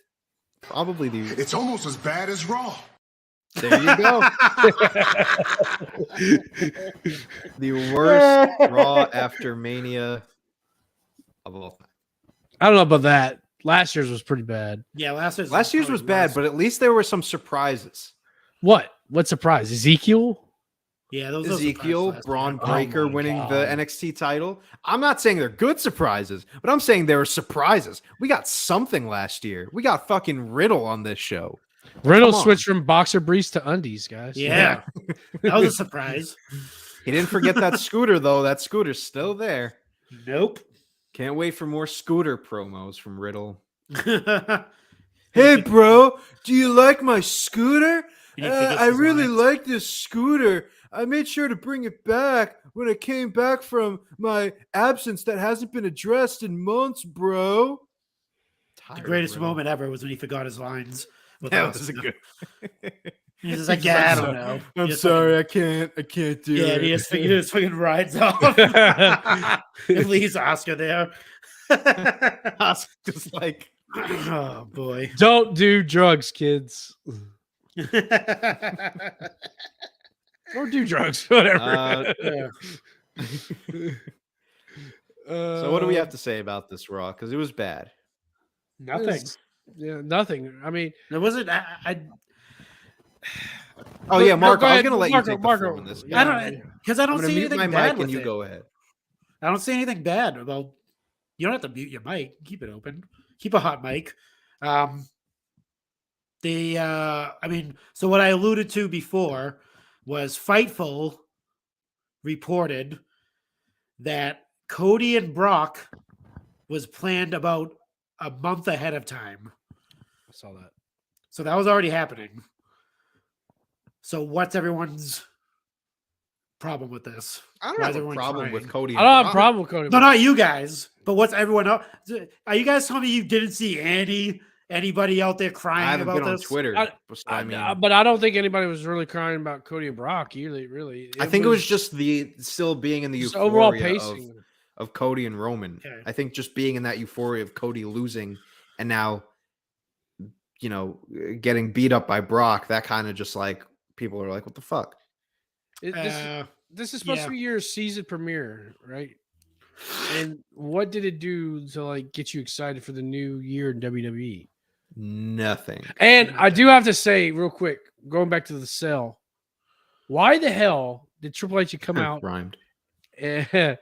probably the. It's almost as bad as Raw. There you go. The worst Raw after Mania of all time. I don't know about that. Last year's was pretty bad. Yeah, last year's Last year's was bad, but at least there were some surprises. What? What surprise? Ezekiel? yeah, those Ezekiel, surprises last Braun year. Breaker my winning God. the NXT title. I'm not saying they're good surprises, but I'm saying there were surprises. We got something last year. We got fucking Riddle on this show. Reynolds Come on. switched from boxer briefs to undies, guys. Yeah, that was a surprise. He didn't forget that scooter, though. That scooter's still there. Nope. Can't wait for more scooter promos from Riddle. Yeah, Hey, bro, do you like my scooter? He forgets I his really lines. like this scooter. I made sure to bring it back when I came back from my absence that hasn't been addressed in months, bro. the greatest moment ever was when he forgot his lines. with That us. was a good. He's just like, yeah, I don't know. I'm He just sorry, I can't do Yeah, it. he just fucking rides off. and leaves Oscar there. Just like, Oh boy. Don't do drugs, kids. Or do drugs, whatever. So what do we have to say about this Raw? Because it was bad. Nothing. Yeah, nothing. I mean, There wasn't. Oh yeah, Marco. go I was ahead. gonna let Marco, you take the Marco. floor on this. Yeah. I don't because I I'm don't gonna see mute anything my bad mic with and you it. go ahead. I don't see anything bad about. You don't have to mute your mic. Keep it open. Keep a hot mic. I mean, so what I alluded to before was Fightful reported that Cody and Brock was planned about a month ahead of time. I saw that. So that was already happening. So what's everyone's problem with this? I don't Why have is a everyone problem crying? with Cody. I don't have a problem with Cody. No, not you guys, but what's everyone else? Are you guys telling me you didn't see anybody out there I crying haven't about been on this? Twitter. I mean, but I don't think anybody was really crying about Cody and Brock. Really. I think it was just the still being in the just euphoria overall pacing. of Cody and Roman. Okay. I think just being in that euphoria of Cody losing and now, you know, getting beat up by Brock, that kind of just like people are like, what the fuck? This is supposed yeah. to be your season premiere, right? And what did it do to like get you excited for the new year in WWE? Nothing. And I do have to say, real quick, going back to the cell, why the hell did Triple H come out Rhymed. and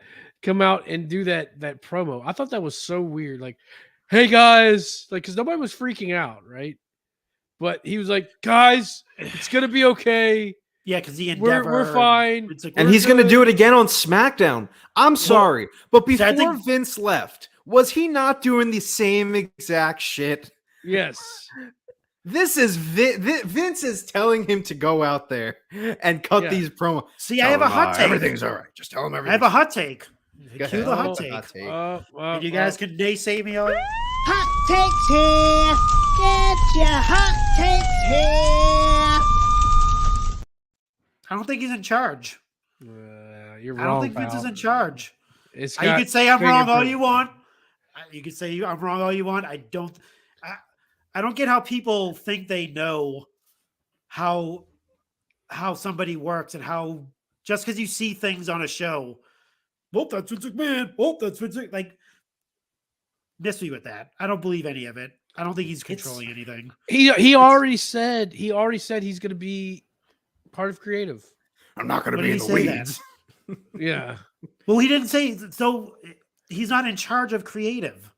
do that promo? I thought that was so weird. Like, hey guys, like, because nobody was freaking out, right? But he was like, guys, it's gonna be okay. Yeah, because the Endeavor. We're fine. And he's going to do it again on SmackDown. I'm sorry. But before Vince left, was he not doing the same exact shit? Yes. This is Vince is telling him to go out there and cut these promos. See, I have a hot take. Everything's all right. Just tell him everything. I have a hot take. Go Cue ahead. the hot take. And you guys can naysay me all. Hot takes here. Get your hot takes here. I don't think he's in charge. You're wrong. I don't think Vince is in charge. You got could say I'm wrong all fingerprint. you want. You could say I'm wrong all you want. I don't get how people think they know how somebody works and how just because you see things on a show. Well, that's Vince McMahon. Oh, that's Vince. Like, miss me with that. I don't believe any of it. I don't think he's controlling anything. He already said he's going to be part of creative. I'm not going to When be in did the he say weeds. Yeah. Well, he didn't say so. He's not in charge of creative.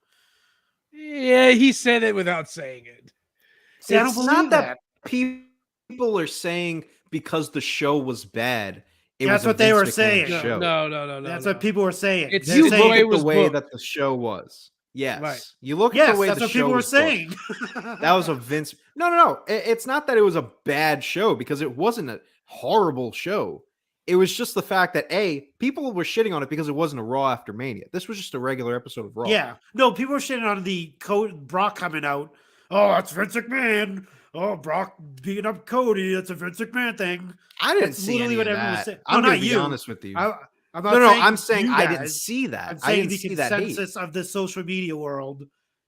Yeah, he said it without saying it. See, I don't It's believe not that. people are saying because the show was bad. That's was a what they Vince were McMahon saying. show. No. That's what people were saying. It's They're You the saying- way it look was at the way booked. that the show was. Yes. Right. You look at Yes, the way that's the what show people were was booked. saying. That was a Vince. No. It's not that it was a bad show because it wasn't a horrible show. It was just the fact that people were shitting on it because it wasn't a Raw after Mania. This was just a regular episode of Raw. Yeah. No, people were shitting on the Brock coming out. Oh, that's Vince McMahon. Oh, Brock beating up Cody. That's a Vince McMahon thing. I didn't That's see literally any what of everyone was that. saying. I'm No, going not to be you. honest with you. I'm not No, saying I'm saying you I guys. didn't see that. I'm I saying didn't the see that hate. consensus of the social media world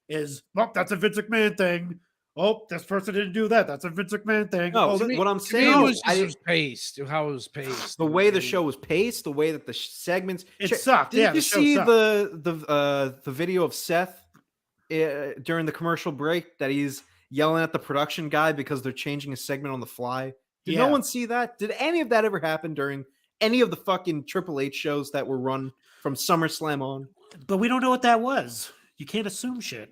is, well, that's a Vince McMahon thing. Oh, this person didn't do that. That's a Vince McMahon thing. No, Oh, what I'm To me, saying it was is just it was paced. How it was paced. the way the show was paced, the way that the segments It sucked. Did Yeah, you the show see sucked. the video of Seth during the commercial break that he's yelling at the production guy because they're changing a segment on the fly? Did no Yeah. one see that? Did any of that ever happen during any of the fucking Triple H shows that were run from SummerSlam on? But we don't know what that was. You can't assume shit.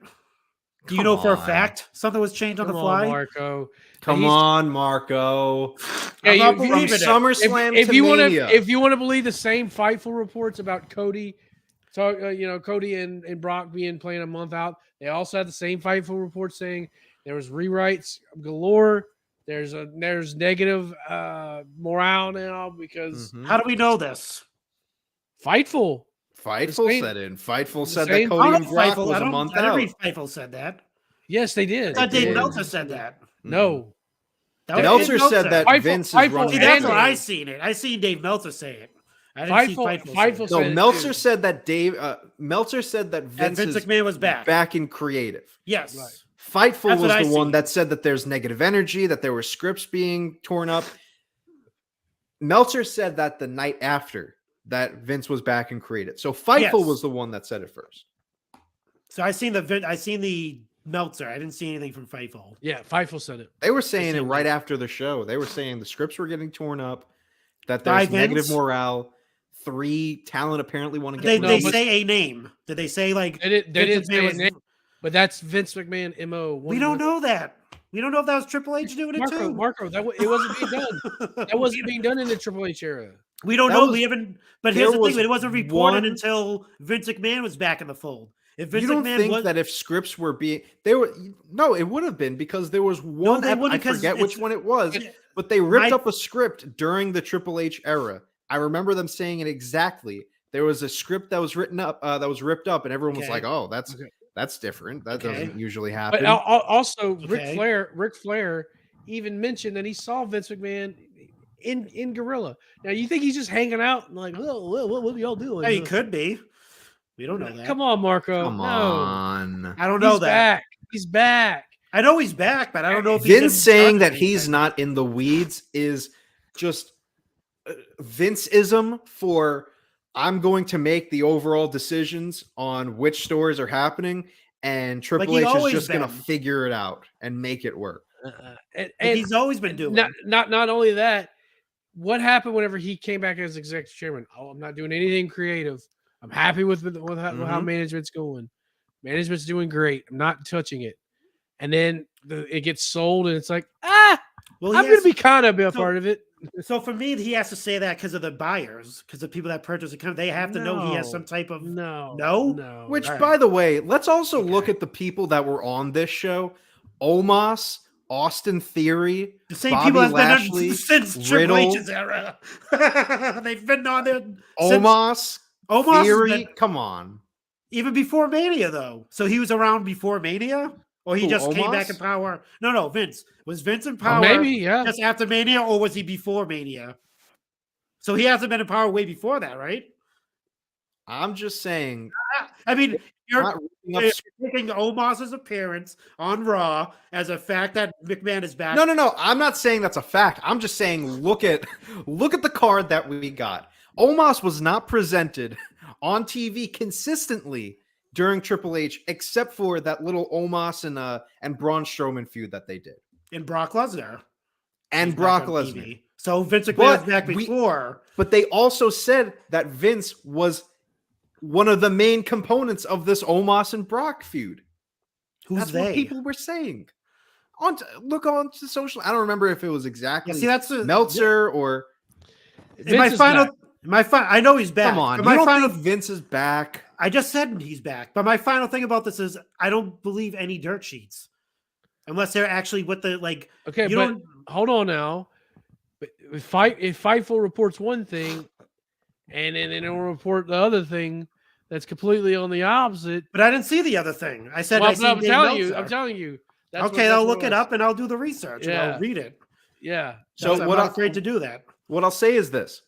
Do you Come know for a on. fact something was changed on the Come fly? on, Marco. Come He's- on, Marco. Yeah, I'm not you- From believing it. SummerSlam if to you want Mania. to, if you want to believe the same Fightful reports about Cody, Cody and Brock playing a month out, they also had the same Fightful reports saying there was rewrites galore. There's negative morale now because Mhm. How do we know this? Fightful. Fightful same- said it. And Fightful the said that same- Cody I and don't Brock Fightful- was I a don't- month I didn't out. read Fightful said that. Yes, they did. I thought Dave did. Meltzer said that. No, That was Meltzer Dave said that Fightful- Vince is Fightful running. See, the that's and- where show. I seen it. I seen Dave Meltzer say it. I didn't see Fightful- Fightful say Fightful it. No, said it Meltzer too. said that Meltzer said that And Vince, Vince McMahon was back. back in creative. Yes. Right. Fightful That's was what I the one see. that said that there's negative energy, that there were scripts being torn up. Meltzer said that the night after that Vince was back in creative. So Fightful Yes. was the one that said it first. So I seen the Meltzer. I didn't see anything from Fightful. yeah, Fightful said it. They were saying it same right thing. after the show. They were saying the scripts were getting torn up, that By there's negative Vince? morale. 3 talent apparently want to get They released. say a name. Did they say like They didn't Vince say McMahon his was- name, but that's Vince McMahon MO. We don't know that. We don't know if that was Triple H doing it too. Marco, it wasn't being done. That wasn't being done in the Triple H era. We don't That know. was- We haven't. But there here's the was thing: it wasn't reported one- until Vince McMahon was back in the fold. If Vince You don't McMahon think was, that if scripts were being it would have been because there was one they wouldn't, I 'cause forget which it's- one it was, it- but they ripped my- up a script during the Triple H era. I remember them saying it exactly. There was a script that was written up that was ripped up, and everyone was Okay. like, "Oh, that's Okay. different. That Okay. doesn't usually But happen." also, Okay. Ric Flair even mentioned that he saw Vince McMahon in Gorilla. Now, you think he's just hanging out and like, oh, what are y'all doing? he could be. We don't know that. Come on, Marco. Come No. on. I don't know He's that. back. He's back. I know he's back, but I don't know if he's Vince in saying charge that of he's anything. not in the weeds is just Vince-ism for I'm going to make the overall decisions on which stories are happening, and Triple he H is always just going to been. figure it out and make it work. And he's always been doing. Not only that, what happened whenever he came back as executive chairman? Oh, I'm not doing anything creative. I'm happy with how management's going. Management's doing great. I'm not touching it. And then it gets sold, and it's like, I'm going to be kind of a part of it. So for me, he has to say that because of the buyers, because the people that purchase it, they have to know he has some type of no. Which, by the way, let's also look at the people that were on this show: Omos, Austin Theory, the same Bobby people that's Lashley, been on since Riddle, Triple H's era. They've been on there. Omos Theory. Been, come on, even before Mania though. So he was around before Mania. Or he just came Omos? back in power? No, Vince. Was Vince in power maybe, yeah. just after Mania, or was he before Mania? So he hasn't been in power way before that, right? I'm just saying. I mean, you're taking Omos's appearance on Raw as a fact that McMahon is back. No. I'm not saying that's a fact. I'm just saying look at the card that we got. Omos was not presented on TV consistently during Triple H, except for that little Omos and Braun Strowman feud that they did. And Brock Lesnar. And Brock Lesnar. So Vince McMahon was back before. But they also said that Vince was one of the main components of this Omos and Brock feud. That's what people were saying. Look on to social. I don't remember if it was exactly Meltzer or... I know he's back. Come on, my final think Vince is back. I just said he's back. But my final thing about this is I don't believe any dirt sheets. Unless they're actually with the Okay, but hold on now. If Fightful reports one thing and then they'll report the other thing that's completely on the opposite. But I didn't see the other thing. I said I'm telling you. Okay, I'll look it up and I'll do the research and I'll read it. Yeah. So I'm not afraid to do that. What I'll say is this.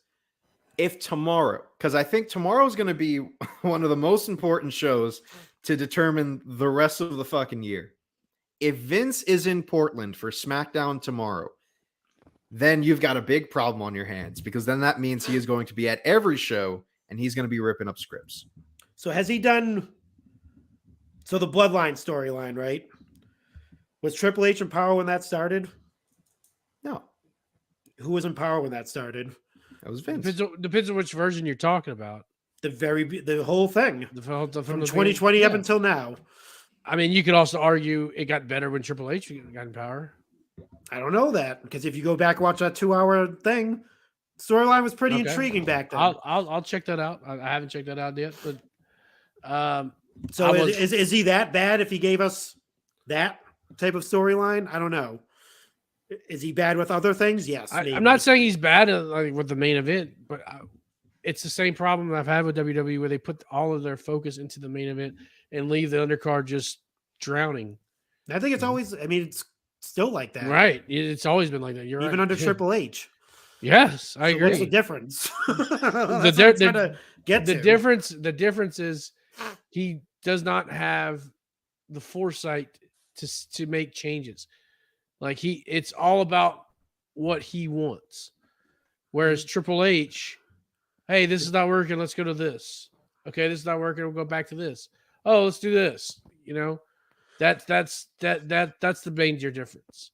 If tomorrow, because I think tomorrow is going to be one of the most important shows to determine the rest of the fucking year. If Vince is in Portland for SmackDown tomorrow, then you've got a big problem on your hands, because then that means he is going to be at every show and he's going to be ripping up scripts. So has he done... So the Bloodline storyline, right? Was Triple H in power when that started? No. Who was in power when that started? That was Vince. Depends on which version you're talking about. The whole thing. From 2020 up until now. I mean, you could also argue it got better when Triple H got in power. I don't know that, because if you go back and watch that 2-hour thing, storyline was pretty intriguing back then. I'll check that out. I haven't checked that out yet, but so is he that bad if he gave us that type of storyline? I don't know. Is he bad with other things? Yes. I'm not saying he's bad with the main event, but it's the same problem I've had with WWE, where they put all of their focus into the main event and leave the undercard just drowning. I think it's always, it's still like that. Right. It's always been like that. You're even right. under Triple H. Yes, I agree. What's the difference? The difference is he does not have the foresight to make changes. It's all about what he wants. Whereas Triple H, hey, this is not working. Let's go to this. Okay, this is not working. We'll go back to this. Oh, let's do this. That's the major difference.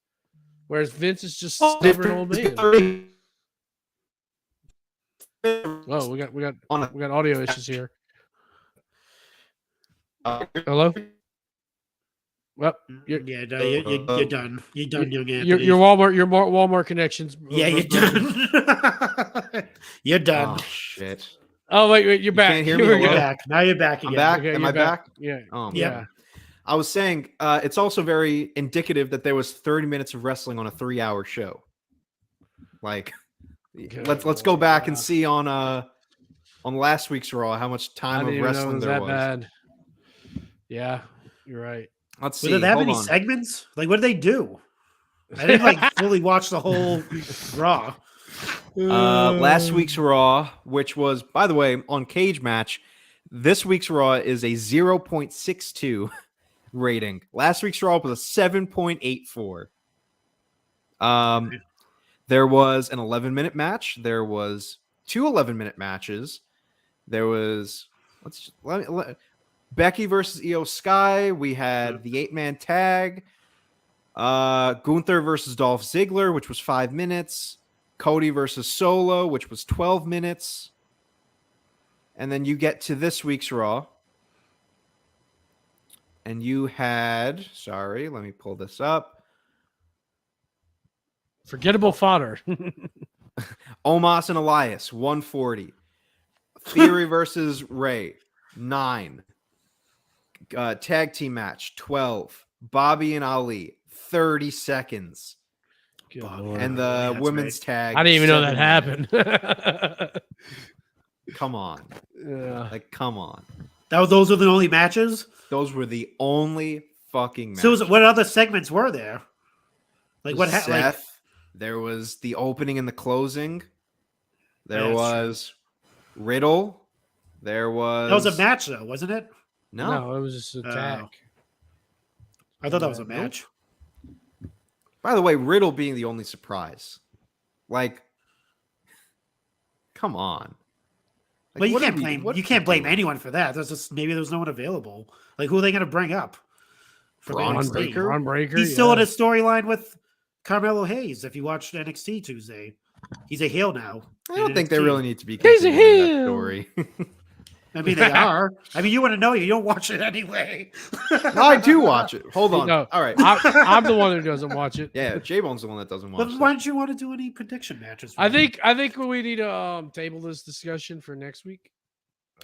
Whereas Vince is just stubborn old man. Whoa, we got audio issues here. Hello. Well, you're done. You're done. Your Walmart connections. Yeah, you're done. You're done. Oh shit. Oh wait, you're back. Can't hear me. You're back. Now you're back again. I'm back. Okay, Am I back? Yeah. Oh, yeah. I was saying it's also very indicative that there was 30 minutes of wrestling on a 3-hour show. Let's go back and see on last week's Raw how much time of wrestling there was. Bad. Yeah, you're right. Let's see. Did they have any segments? What did they do? I didn't fully watch the whole Raw. Last week's Raw, which was, by the way, on Cage Match, this week's Raw is a 0.62 rating. Last week's Raw was a 7.84. There was an 11-minute match. There was 2 11-minute matches. There was Becky versus Io Sky. We had the 8-man tag. Gunther versus Dolph Ziggler, which was 5 minutes. Cody versus Solo, which was 12 minutes. And then you get to this week's Raw. And you had, sorry, let me pull this up. Forgettable fodder. Omos and Elias, 140. Theory versus Ray, 9. Tag team match, 12. Bobby and Ali, 30 seconds. And the women's tag. I didn't even know that 7 happened. Come on. Yeah. Like, come on. Those were the only matches? Those were the only fucking matches. So what other segments were there? Like what Seth, like there was the opening and the closing. There Yeah, was Riddle. There was... That was a match though, wasn't it? No, it was just an attack. I thought that was a match. By the way, Riddle being the only surprise. Like, come on. Like, Well, you what can't are we- blame what you are can't we blame doing? anyone for that. There's just maybe there's no one available. Like who are they going to bring up? For Braun NXT? Breaker? Braun Breaker. He's still in a storyline with Carmelo Hayes. If you watched NXT Tuesday, he's a heel now. I don't in think they NXT. really need to be He's a continuing that heel. story. I mean, they are. I mean, you want to know? You don't watch it anyway. No, I do watch it. Hold on. No. All right. I'm the one who doesn't watch it. Yeah, J-Bone's the one that doesn't watch But it. why don't you want to do any prediction matches? I think we need to table this discussion for next week.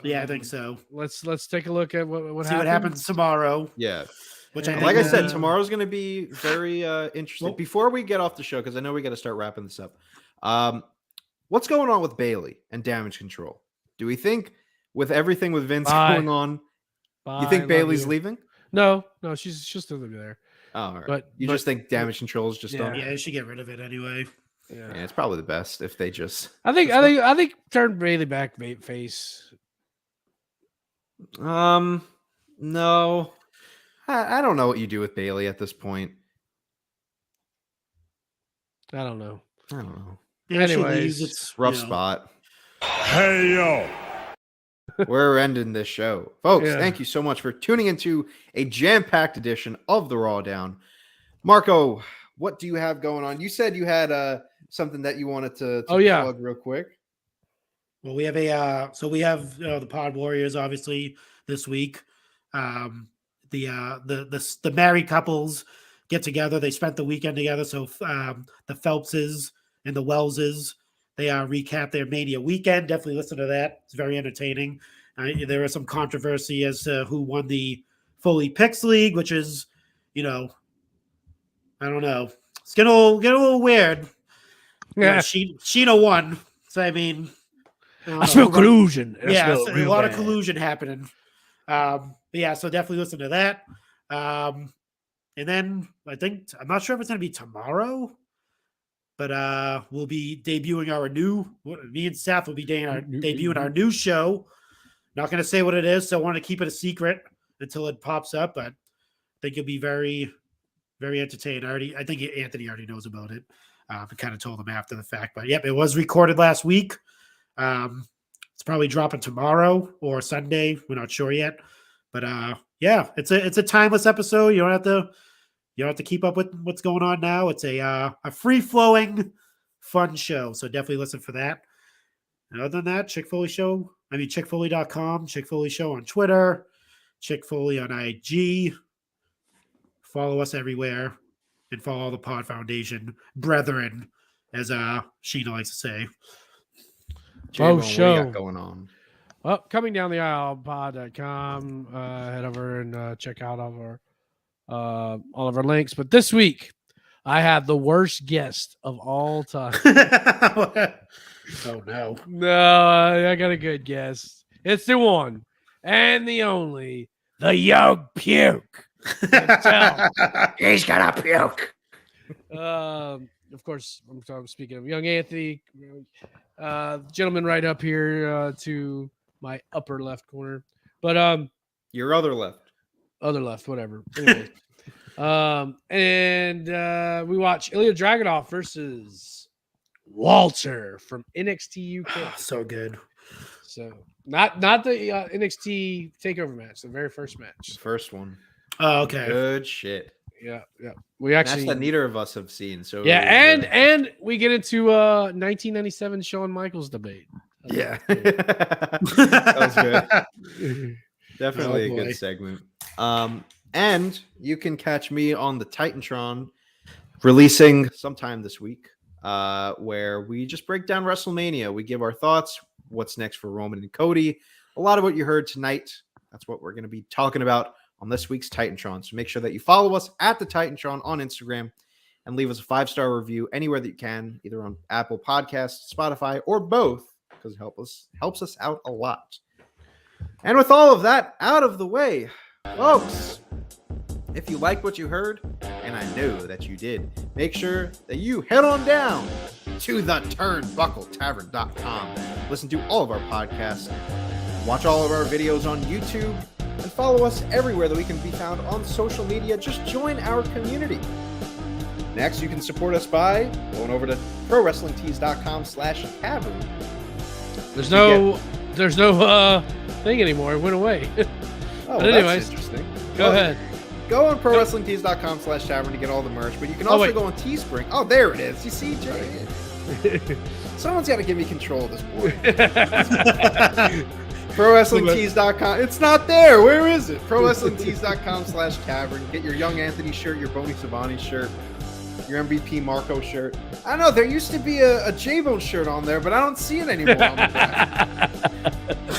Yeah, I think so. Let's take a look at what See what happens tomorrow. Yeah. Which I And think Like I will said, be- tomorrow's going to be very interesting. Well- Before we get off the show, because I know we got to start wrapping this up. What's going on with Bailey and Damage Control? Do we think with everything with Vince Bye. going on, Bye, you think love Bailey's you. leaving? No, she'll still be there. Oh, all right. But- you but- just think Damage Control is just Yeah. on? Yeah, you should get rid of it anyway. Yeah. Yeah, it's probably the best if they just. I think turn Bailey back face. No. I don't know what you do with Bailey at this point. I don't know. I don't know. Yeah, she Anyways, leaves, it's Rough you know, spot. Hey, yo. We're ending this show. Folks, Yeah. thank you so much for tuning into a jam-packed edition of the Raw Down. Marco, what do you have going on? You said you had something that you wanted to plug real quick. Well, we have the Pod Warriors obviously this week. The married couples get together. They spent the weekend together. So the Phelpses and the Wellses, they recap their Mania weekend. Definitely listen to that. It's very entertaining. There was some controversy as to who won the Foley Picks League, which is, I don't know. It's get a little weird. Yeah. Sheena won. So I mean, I smell collusion. Yeah, so a lot of collusion happening. But yeah, so definitely listen to that. And then I'm not sure if it's going to be tomorrow, but we'll be debuting me and Seth will be debuting our new show. Not going to say what it is, so I want to keep it a secret until it pops up, but I think you'll be very, very entertained. I think Anthony already knows about it. I kind of told him after the fact, but yep, it was recorded last week. It's probably dropping tomorrow or Sunday. We're not sure yet, but yeah, it's a timeless episode. You don't have to keep up with what's going on now. It's a free flowing, fun show. So definitely listen for that. And other than that, chickfoley.com, Chick Foley Show on Twitter, Chick Foley on IG. Follow us everywhere and follow all the Pod Foundation brethren, as Sheena likes to say. J-Bone, what do you show. got going on? Well, coming down the aisle, pod.com. Head over and check out all of our links. But this week, I had the worst guest of all time. Oh no. No, I got a good guest. It's the one and the only, the young puke. He's gonna puke. Of course, I'm speaking of young Anthony, gentleman right up here to my upper left corner, but Your other left. other left, whatever. Anyway, and we watch Ilya Dragunov versus Walter from NXT UK. So good. So not the NXT Takeover match, the very first match. First one. Oh, okay. Good shit. Yeah. We actually Match that neiter of us have seen. So yeah, and we get into 1997 Shawn Michaels debate. Yeah. That was good. Definitely Oh, a boy. good segment. And you can catch me on the Titantron releasing sometime this week, where we just break down WrestleMania. We give our thoughts, what's next for Roman and Cody. A lot of what you heard tonight, that's what we're going to be talking about on this week's Titantron. So make sure that you follow us at the Titantron on Instagram and leave us a 5-star review anywhere that you can, either on Apple Podcasts, Spotify, or both, because it helps us out a lot. And with all of that out of the way, folks, if you liked what you heard, and I know that you did, make sure that you head on down to the turnbuckletavern.com. Listen to all of our podcasts, watch all of our videos on YouTube, and follow us everywhere that we can be found on social media. Just join our community. Next, you can support us by going over to prowrestlingtees.com/tavern. There's no thing anymore. It went away. Oh, But anyways, that's interesting. Go ahead. Go on prowrestlingtees.com/tavern to get all the merch, but you can also go on Teespring. Oh, there it is. You see, Jay? Someone's got to give me control of this board. ProWrestlingTees.com. It's not there. Where is it? ProWrestlingTees.com/tavern. Get your Young Anthony shirt, your Boney Savani shirt, your MVP Marco shirt. I don't know. There used to be a J-Bone shirt on there, but I don't see it anymore. On the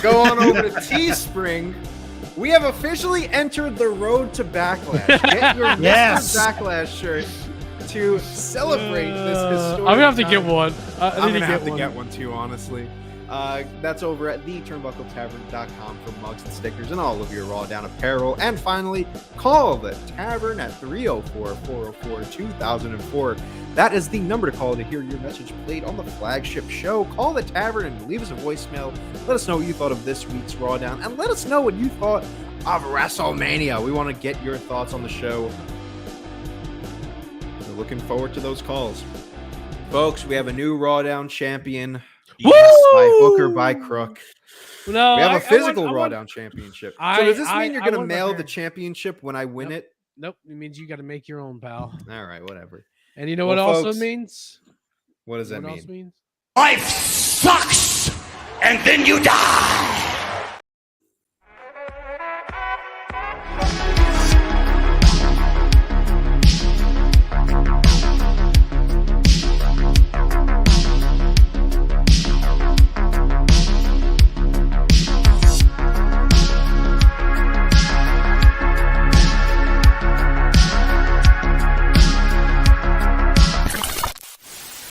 Go on over to Teespring. We have officially entered the road to Backlash. Get your Yes. Mr. Backlash shirt to celebrate this historic I'm gonna have to time. get one. I'm gonna have to get one too, honestly. That's over at theturnbuckletavern.com for mugs and stickers and all of your Raw Down apparel. And finally, call the tavern at 304-404-2004. That is the number to call to hear your message played on the flagship show. Call the tavern and leave us a voicemail. Let us know what you thought of this week's Raw Down, and let us know what you thought of WrestleMania. We want to get your thoughts on the show. We're looking forward to those calls. Folks, we have a new Raw Down champion. Yes, by hook or by crook. No, We have a physical I Raw want- Down championship. I- So does this mean you're I going to want my mail hair. the championship when I win Nope. it? Nope. It means you got to make your own, pal. All right, whatever. And you know Well, what also folks, means? What does that What else mean? means? Life sucks, and then you die.